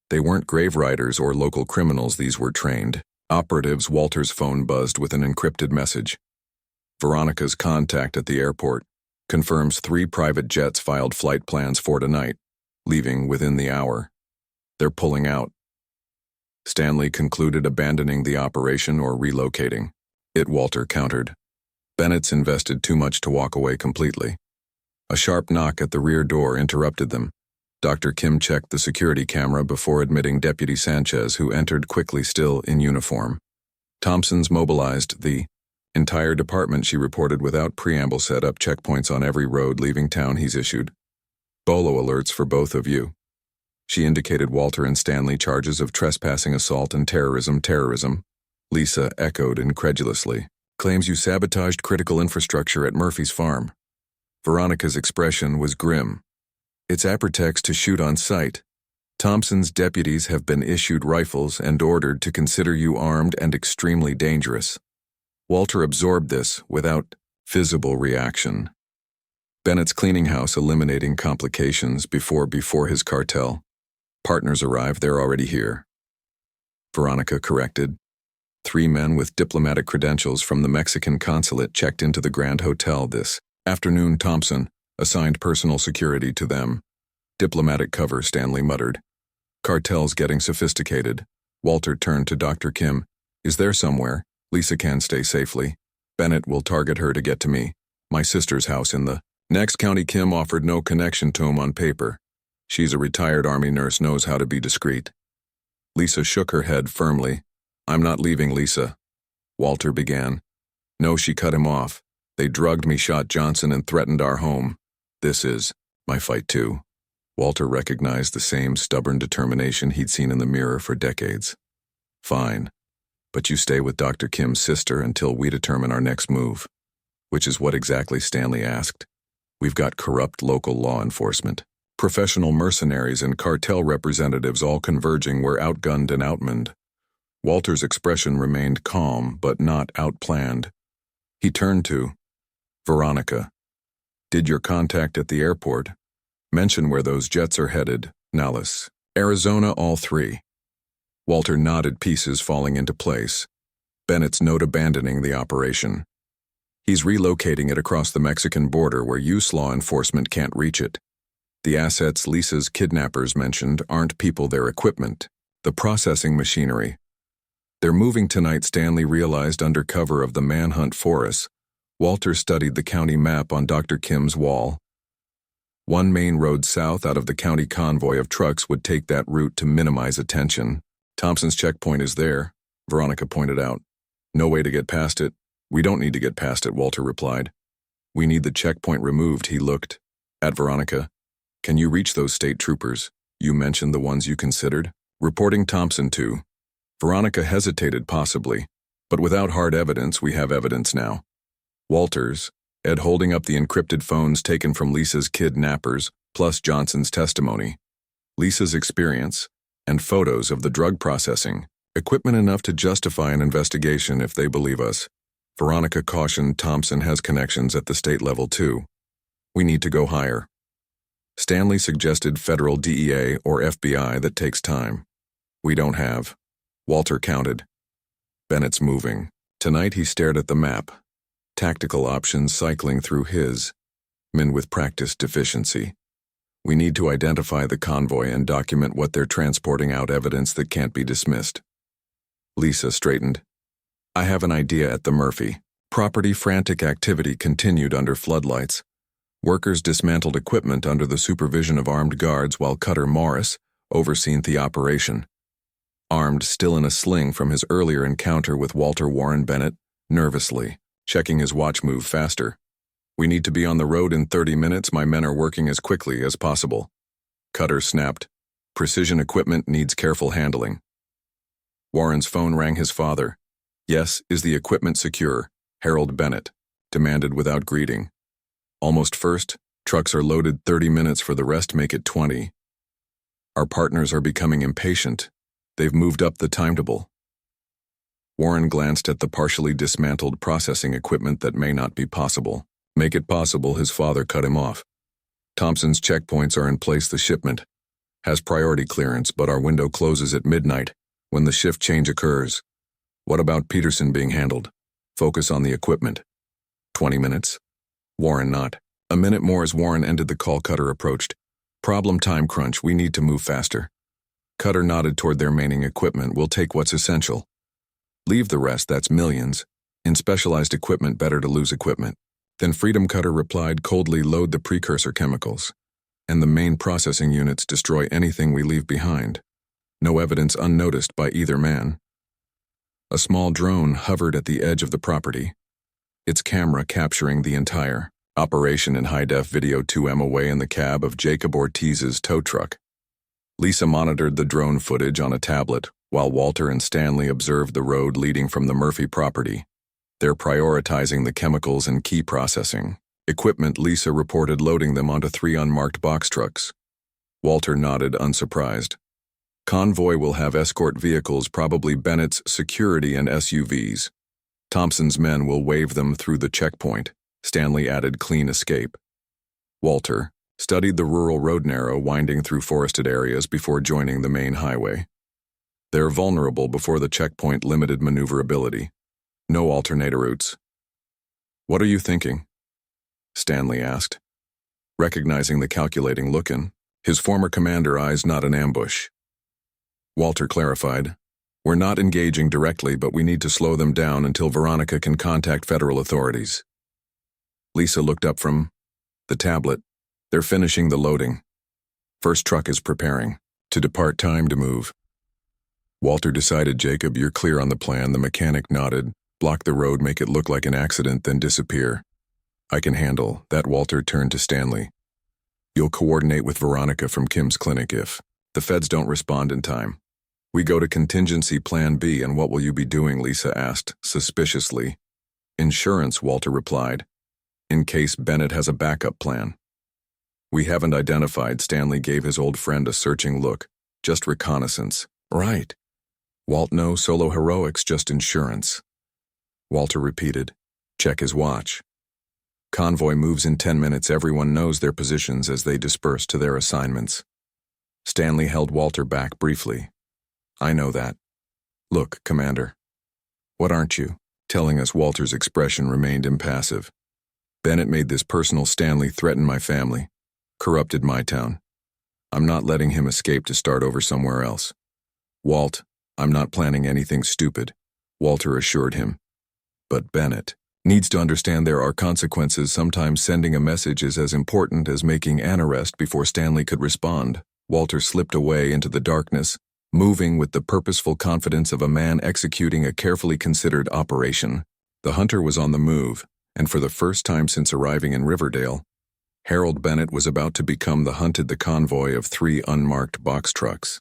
They weren't grave riders or local criminals. These were trained operatives. Walter's phone buzzed with an encrypted message. Veronica's contact at the airport confirms 3 private jets filed flight plans for tonight, leaving within the hour. They're pulling out. Stanley concluded, abandoning the operation or relocating. It, Walter countered. Bennett's invested too much to walk away completely. A sharp knock at the rear door interrupted them. Dr. Kim checked the security camera before admitting Deputy Sanchez, who entered quickly, still in uniform. Thompson's mobilized the entire department, she reported without preamble. Set up checkpoints on every road leaving town. He's issued bolo alerts for both of you. She indicated Walter and Stanley. Charges of trespassing, assault, and terrorism. Terrorism, Lisa echoed incredulously. Claims you sabotaged critical infrastructure at Murphy's farm. Veronica's expression was grim. It's a pretext to shoot on sight. Thompson's deputies have been issued rifles and ordered to consider you armed and extremely dangerous. Walter absorbed this without visible reaction. Bennett's cleaning house, eliminating complications before his cartel. Partners arrive, they're already here. Veronica corrected. 3 men with diplomatic credentials from the Mexican consulate checked into the Grand Hotel this afternoon. Thompson assigned personal security to them. Diplomatic cover, Stanley muttered. Cartel's getting sophisticated. Walter turned to Dr. Kim. Is there somewhere Lisa can stay safely? Bennett will target her to get to me. My sister's house in the next county. Kim offered no connection to him on paper. She's a retired Army nurse, knows how to be discreet. Lisa shook her head firmly. I'm not leaving, Lisa. Walter began. No, she cut him off. They drugged me, shot Johnson, and threatened our home. This is my fight too. Walter recognized the same stubborn determination he'd seen in the mirror for decades. Fine. But you stay with Dr. Kim's sister until we determine our next move. Which is what exactly? Stanley asked. We've got corrupt local law enforcement. Professional mercenaries and cartel representatives all converging. We're outgunned and outmanned. Walter's expression remained calm, but not outplanned. He turned to Veronica. Did your contact at the airport mention where those jets are headed? Nallis. Arizona, all three. Walter nodded, pieces falling into place. Bennett's note abandoning the operation. He's relocating it across the Mexican border where U.S. law enforcement can't reach it. The assets Lisa's kidnappers mentioned aren't people, they're equipment, the processing machinery. They're moving tonight, Stanley realized under cover of the manhunt for us. Walter studied the county map on Dr. Kim's wall. One main road south out of the county convoy of trucks would take that route to minimize attention. Thompson's checkpoint is there, Veronica pointed out. No way to get past it. We don't need to get past it, Walter replied. We need the checkpoint removed. He looked at Veronica. Can you reach those state troopers? You mentioned the ones you considered. Reporting Thompson to. Veronica hesitated, possibly. But without hard evidence, we have evidence now. Walters, Ed holding up the encrypted phones taken from Lisa's kidnappers, plus Johnson's testimony. Lisa's experience, and photos of the drug processing. Equipment enough to justify an investigation if they believe us. Veronica cautioned Thompson has connections at the state level too. We need to go higher. Stanley suggested federal DEA or FBI. That takes time. We don't have. Walter counted. Bennett's moving. Tonight he stared at the map. Tactical options cycling through his. Men with practice deficiency. We need to identify the convoy and document what they're transporting out, evidence that can't be dismissed. Lisa straightened. I have an idea at the Murphy. Property frantic activity continued under floodlights. Workers dismantled equipment under the supervision of armed guards while Cutter Morris overseen the operation. Armed, still in a sling from his earlier encounter with Walter Warren Bennett, nervously, checking his watch, move faster. We need to be on the road in 30 minutes. My men are working as quickly as possible. Cutter snapped. Precision equipment needs careful handling. Warren's phone rang. His father. Yes, is the equipment secure? Harold Bennett demanded without greeting. Almost first, trucks are loaded. 30 minutes for the rest, make it 20. Our partners are becoming impatient. They've moved up the timetable. Warren glanced at the partially dismantled processing equipment. That may not be possible. Make it possible, his father cut him off. Thompson's checkpoints are in place. The shipment has priority clearance, but our window closes at midnight when the shift change occurs. What about Peterson being handled? Focus on the equipment. 20 minutes? Warren not. A minute more. As Warren ended the call, Cutter approached. Problem, time crunch. We need to move faster. Cutter nodded toward their remaining equipment. We'll take what's essential. Leave the rest, that's millions. In specialized equipment, better to lose equipment. Then Freedom, Cutter replied coldly. Load the precursor chemicals. And the main processing units, destroy anything we leave behind. No evidence unnoticed by either man. A small drone hovered at the edge of the property, its camera capturing the entire operation in high-def video. 2M away in the cab of Jacob Ortiz's tow truck. Lisa monitored the drone footage on a tablet, while Walter and Stanley observed the road leading from the Murphy property. They're prioritizing the chemicals and key processing equipment. Lisa reported loading them onto 3 unmarked box trucks. Walter nodded, unsurprised. Convoy will have escort vehicles, probably Bennett's security and SUVs. Thompson's men will wave them through the checkpoint. Stanley added, clean escape. Walter studied the rural road, narrow, winding through forested areas before joining the main highway. They're vulnerable before the checkpoint, limited maneuverability. No alternator routes. What are you thinking? Stanley asked, recognizing the calculating look in his former commander eyes. Not an ambush. Walter clarified, we're not engaging directly, but we need to slow them down until Veronica can contact federal authorities. Lisa looked up from the tablet. They're finishing the loading. First truck is preparing to depart. Time to move. Walter decided. Jacob, you're clear on the plan. The mechanic nodded. Block the road, make it look like an accident, then disappear. I can handle that. Walter turned to Stanley. You'll coordinate with Veronica from Kim's clinic if the feds don't respond in time. We go to contingency plan B. And what will you be doing? Lisa asked, suspiciously. Insurance, Walter replied, in case Bennett has a backup plan. We haven't identified. Stanley gave his old friend a searching look. Just reconnaissance. Right. Walt, no solo heroics, just insurance. Walter repeated. Check his watch. Convoy moves in 10 minutes. Everyone knows their positions as they disperse to their assignments. Stanley held Walter back briefly. I know that. Look, Commander. What aren't you? Telling us. Walter's expression remained impassive. Bennett made this personal. Stanley threatened my family, corrupted my town. I'm not letting him escape to start over somewhere else. Walt, I'm not planning anything stupid, Walter assured him. But Bennett needs to understand there are consequences. Sometimes sending a message is as important as making an arrest. Before Stanley could respond, Walter slipped away into the darkness, moving with the purposeful confidence of a man executing a carefully considered operation. The hunter was on the move, and for the first time since arriving in Riverdale, Harold Bennett was about to become the hunted. The convoy of 3 unmarked box trucks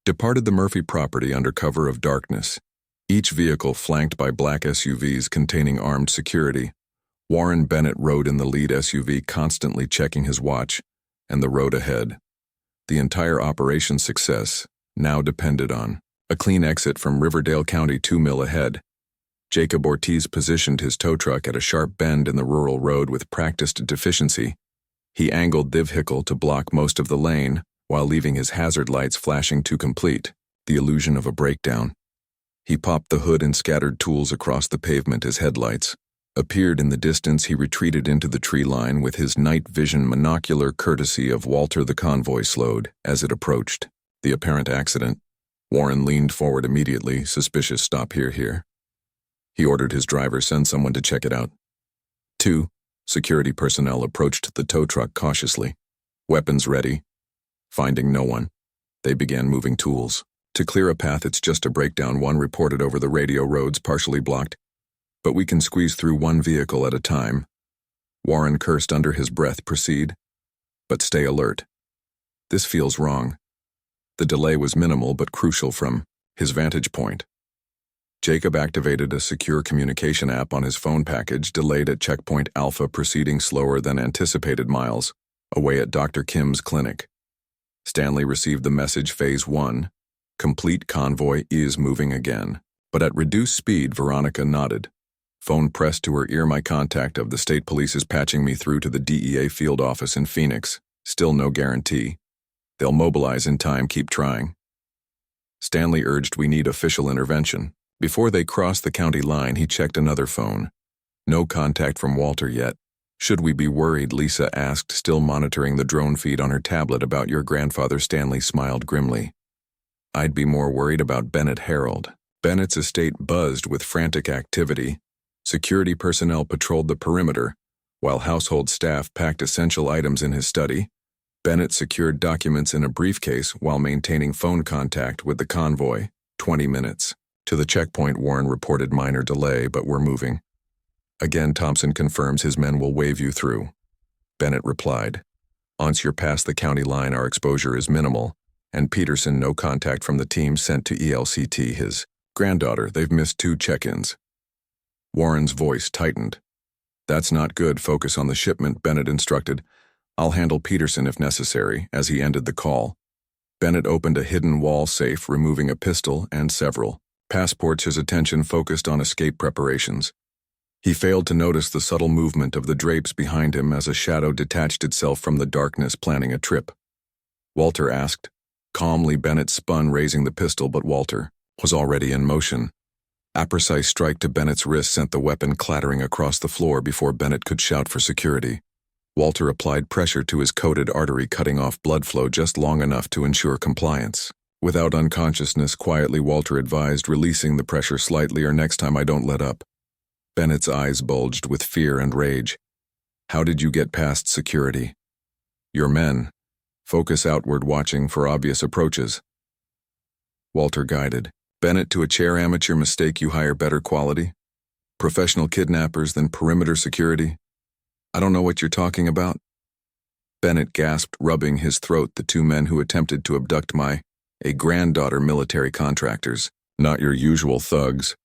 departed the Murphy property under cover of darkness, each vehicle flanked by black SUVs containing armed security. Warren Bennett rode in the lead SUV, constantly checking his watch and the road ahead. The entire operation's success now depended on a clean exit from Riverdale County 2 mile ahead. Jacob Ortiz positioned his tow truck at a sharp bend in the rural road with practiced deficiency. He angled the vehicle to block most of the lane while leaving his hazard lights flashing to complete the illusion of a breakdown. He popped the hood and scattered tools across the pavement as headlights appeared in the distance. He retreated into the tree line with his night vision monocular, courtesy of Walter. The convoy slowed as it approached the apparent accident. Warren leaned forward immediately. Suspicious. Stop here. He ordered his driver, send someone to check it out. 2 security personnel approached the tow truck cautiously, weapons ready. Finding no one, they began moving tools to clear a path. It's just a breakdown, one reported over the radio. Roads partially blocked, but we can squeeze through one vehicle at a time. Warren cursed under his breath. Proceed, but stay alert. This feels wrong. The delay was minimal but crucial from his vantage point. Jacob activated a secure communication app on his phone. Package delayed at Checkpoint Alpha, proceeding slower than anticipated. Miles away at Dr. Kim's clinic. Stanley received the message. Phase 1, complete. Convoy is moving again, but at reduced speed. Veronica nodded. Phone pressed to her ear. My contact of the state police is patching me through to the DEA field office in Phoenix. Still no guarantee they'll mobilize in time. Keep trying. Stanley urged, we need official intervention. Before they crossed the county line, he checked another phone. No contact from Walter yet. Should we be worried? Lisa asked, still monitoring the drone feed on her tablet. About your grandfather? Stanley smiled grimly. I'd be more worried about Bennett. Harold Bennett's estate buzzed with frantic activity. Security personnel patrolled the perimeter, while household staff packed essential items in his study. Bennett secured documents in a briefcase while maintaining phone contact with the convoy. 20 minutes. To the checkpoint, Warren reported. Minor delay, but we're moving. Again, Thompson confirms his men will wave you through. Bennett replied. Once you're past the county line, our exposure is minimal. And Peterson, no contact from the team sent to ELCT. His granddaughter, they've missed 2 check-ins. Warren's voice tightened. That's not good. Focus on the shipment, Bennett instructed. I'll handle Peterson if necessary. As he ended the call, Bennett opened a hidden wall safe, removing a pistol and several passports. His attention focused on escape preparations. He failed to notice the subtle movement of the drapes behind him as a shadow detached itself from the darkness. Planning a trip? Walter asked. Calmly, Bennett spun, raising the pistol, but Walter was already in motion. A precise strike to Bennett's wrist sent the weapon clattering across the floor before Bennett could shout for security. Walter applied pressure to his coated artery, cutting off blood flow just long enough to ensure compliance. Without unconsciousness, quietly, Walter advised, releasing the pressure slightly, or next time I don't let up. Bennett's eyes bulged with fear and rage. How did you get past security? Your men. Focus outward, watching for obvious approaches. Walter guided Bennett to a chair. Amateur mistake. You hire better quality professional kidnappers than perimeter security. I don't know what you're talking about. Bennett gasped, rubbing his throat. The 2 men who attempted to abduct my granddaughter, military contractors, not your usual thugs.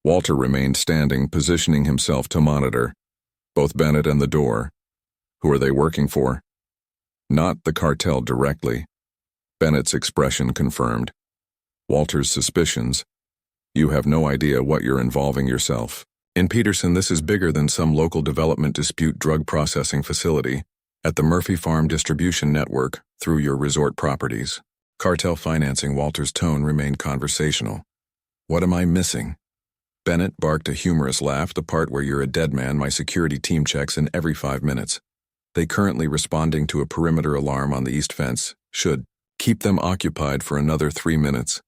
Walter remained standing, positioning himself to monitor both Bennett and the door. Who are they working for? Not the cartel directly. Bennett's expression confirmed Walter's suspicions. You have no idea what you're involving yourself In Peterson, this is bigger than some local development dispute drug processing facility at the Murphy Farm distribution network through your resort properties. Cartel financing. Walter's tone remained conversational. What am I missing? Bennett barked a humorous laugh, the part where you're a dead man. My security team checks in every 5 minutes. They currently responding to a perimeter alarm on the east fence. Should keep them occupied for another 3 minutes.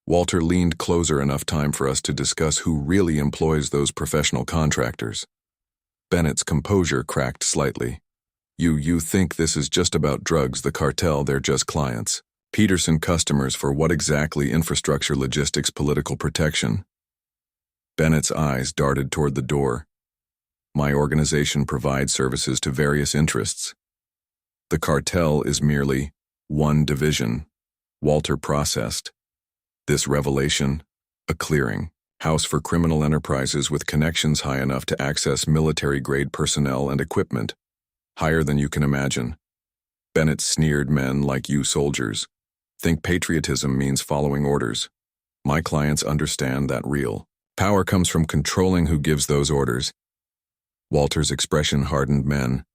Walter leaned closer. Enough time for us to discuss who really employs those professional contractors. Bennett's composure cracked slightly. You think this is just about drugs, the cartel, they're just clients. Peterson customers for what exactly? Infrastructure, logistics, political protection. Bennett's eyes darted toward the door. My organization provides services to various interests. The cartel is merely one division. Walter processed. This revelation, a clearing house for criminal enterprises with connections high enough to access military-grade personnel and equipment, higher than you can imagine. Bennett sneered. Men like you soldiers think patriotism means following orders. My clients understand that real power comes from controlling who gives those orders. Walter's expression hardened. Men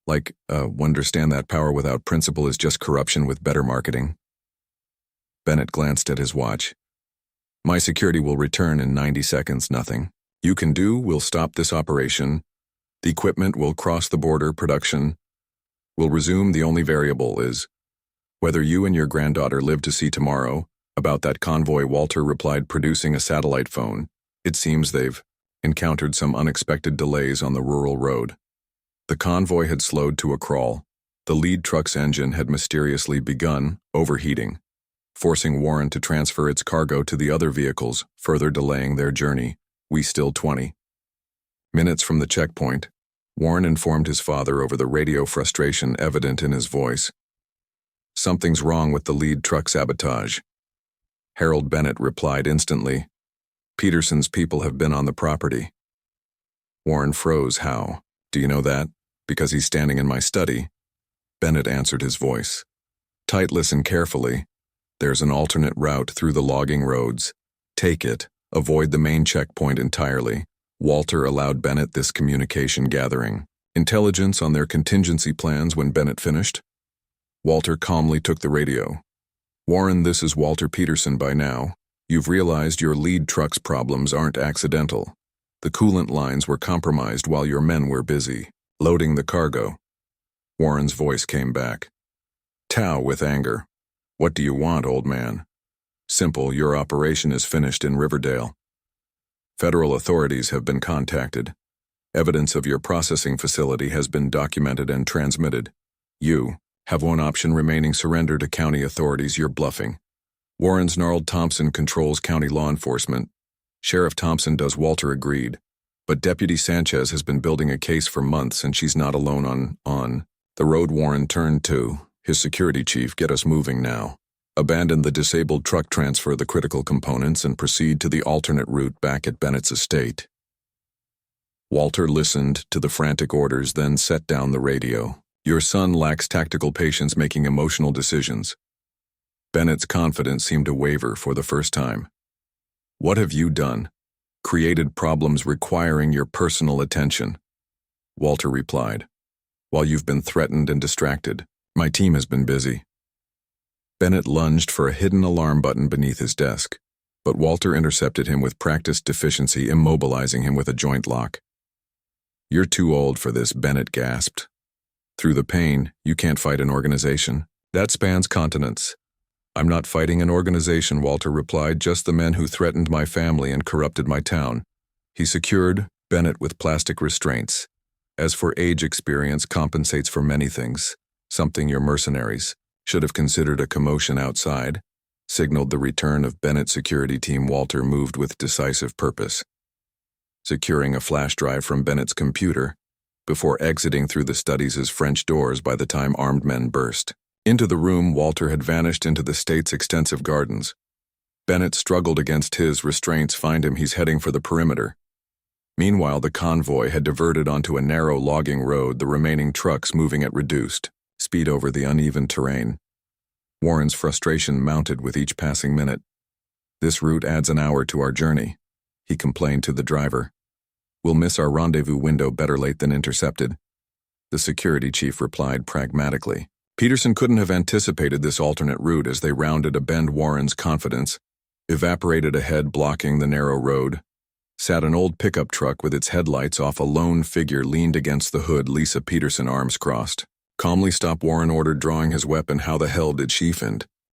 like, understand that power without principle is just corruption with better marketing. Bennett glanced at his watch. My security will return in 90 seconds. Nothing you can do will stop this operation. The equipment will cross the border. Production will resume. The only variable is whether you and your granddaughter live to see tomorrow. About that convoy, Walter replied, producing a satellite phone. It seems they've encountered some unexpected delays on the rural road. The convoy had slowed to a crawl. The lead truck's engine had mysteriously begun overheating, forcing Warren to transfer its cargo to the other vehicles, further delaying their journey. We still 20 minutes from the checkpoint. Warren informed his father over the radio, frustration evident in his voice. Something's wrong with the lead truck. Sabotage. Harold Bennett replied instantly. Peterson's people have been on the property. Warren froze. How? Do you know that? Because he's standing in my study. Bennett answered, his voice tight. Listen carefully. There's an alternate route through the logging roads. Take it. Avoid the main checkpoint entirely. Walter allowed Bennett this communication gathering intelligence on their contingency plans. When Bennett finished, Walter calmly took the radio. Warren, this is Walter Peterson. By now, you've realized your lead truck's problems aren't accidental. The coolant lines were compromised while your men were busy loading the cargo. Warren's voice came back. Tau with anger. What do you want, old man? Simple. Your operation is finished in Riverdale. Federal authorities have been contacted. Evidence of your processing facility has been documented and transmitted. You have one option remaining: surrender to county authorities. You're bluffing. Warren snarled. Thompson controls county law enforcement. Sheriff Thompson does. Walter agreed. But Deputy Sanchez has been building a case for months, and she's not alone on the road. Warren turned to his security chief. Get us moving now. Abandon the disabled truck, transfer the critical components, and proceed to the alternate route back at Bennett's estate. Walter listened to the frantic orders, then set down the radio. Your son lacks tactical patience making emotional decisions. Bennett's confidence seemed to waver for the first time. What have you done? Created problems requiring your personal attention. Walter replied. While you've been threatened and distracted, my team has been busy. Bennett lunged for a hidden alarm button beneath his desk, but Walter intercepted him with practiced deficiency, immobilizing him with a joint lock. You're too old for this, Bennett gasped. Through the pain, you can't fight an organization. That spans continents. I'm not fighting an organization, Walter replied, just the men who threatened my family and corrupted my town. He secured Bennett with plastic restraints. As for age, experience compensates for many things, something your mercenaries should have considered. A commotion outside signaled the return of Bennett's security team. Walter moved with decisive purpose, securing a flash drive from Bennett's computer before exiting through the study's French doors. By the time armed men burst into the room, Walter had vanished into the state's extensive gardens. Bennett struggled against his restraints. Find him, he's heading for the perimeter. Meanwhile, the convoy had diverted onto a narrow logging road, the remaining trucks moving at reduced speed over the uneven terrain. Warren's frustration mounted with each passing minute. This route adds an hour to our journey, he complained to the driver. We'll miss our rendezvous window, better late than intercepted. The security chief replied pragmatically. Peterson couldn't have anticipated this alternate route as they rounded a bend. Warren's confidence evaporated ahead, blocking the narrow road. Sat an old pickup truck with its headlights off. A lone figure leaned against the hood. Lisa Peterson, arms crossed. Calmly stop, Warren ordered, drawing his weapon. How the hell did she fend?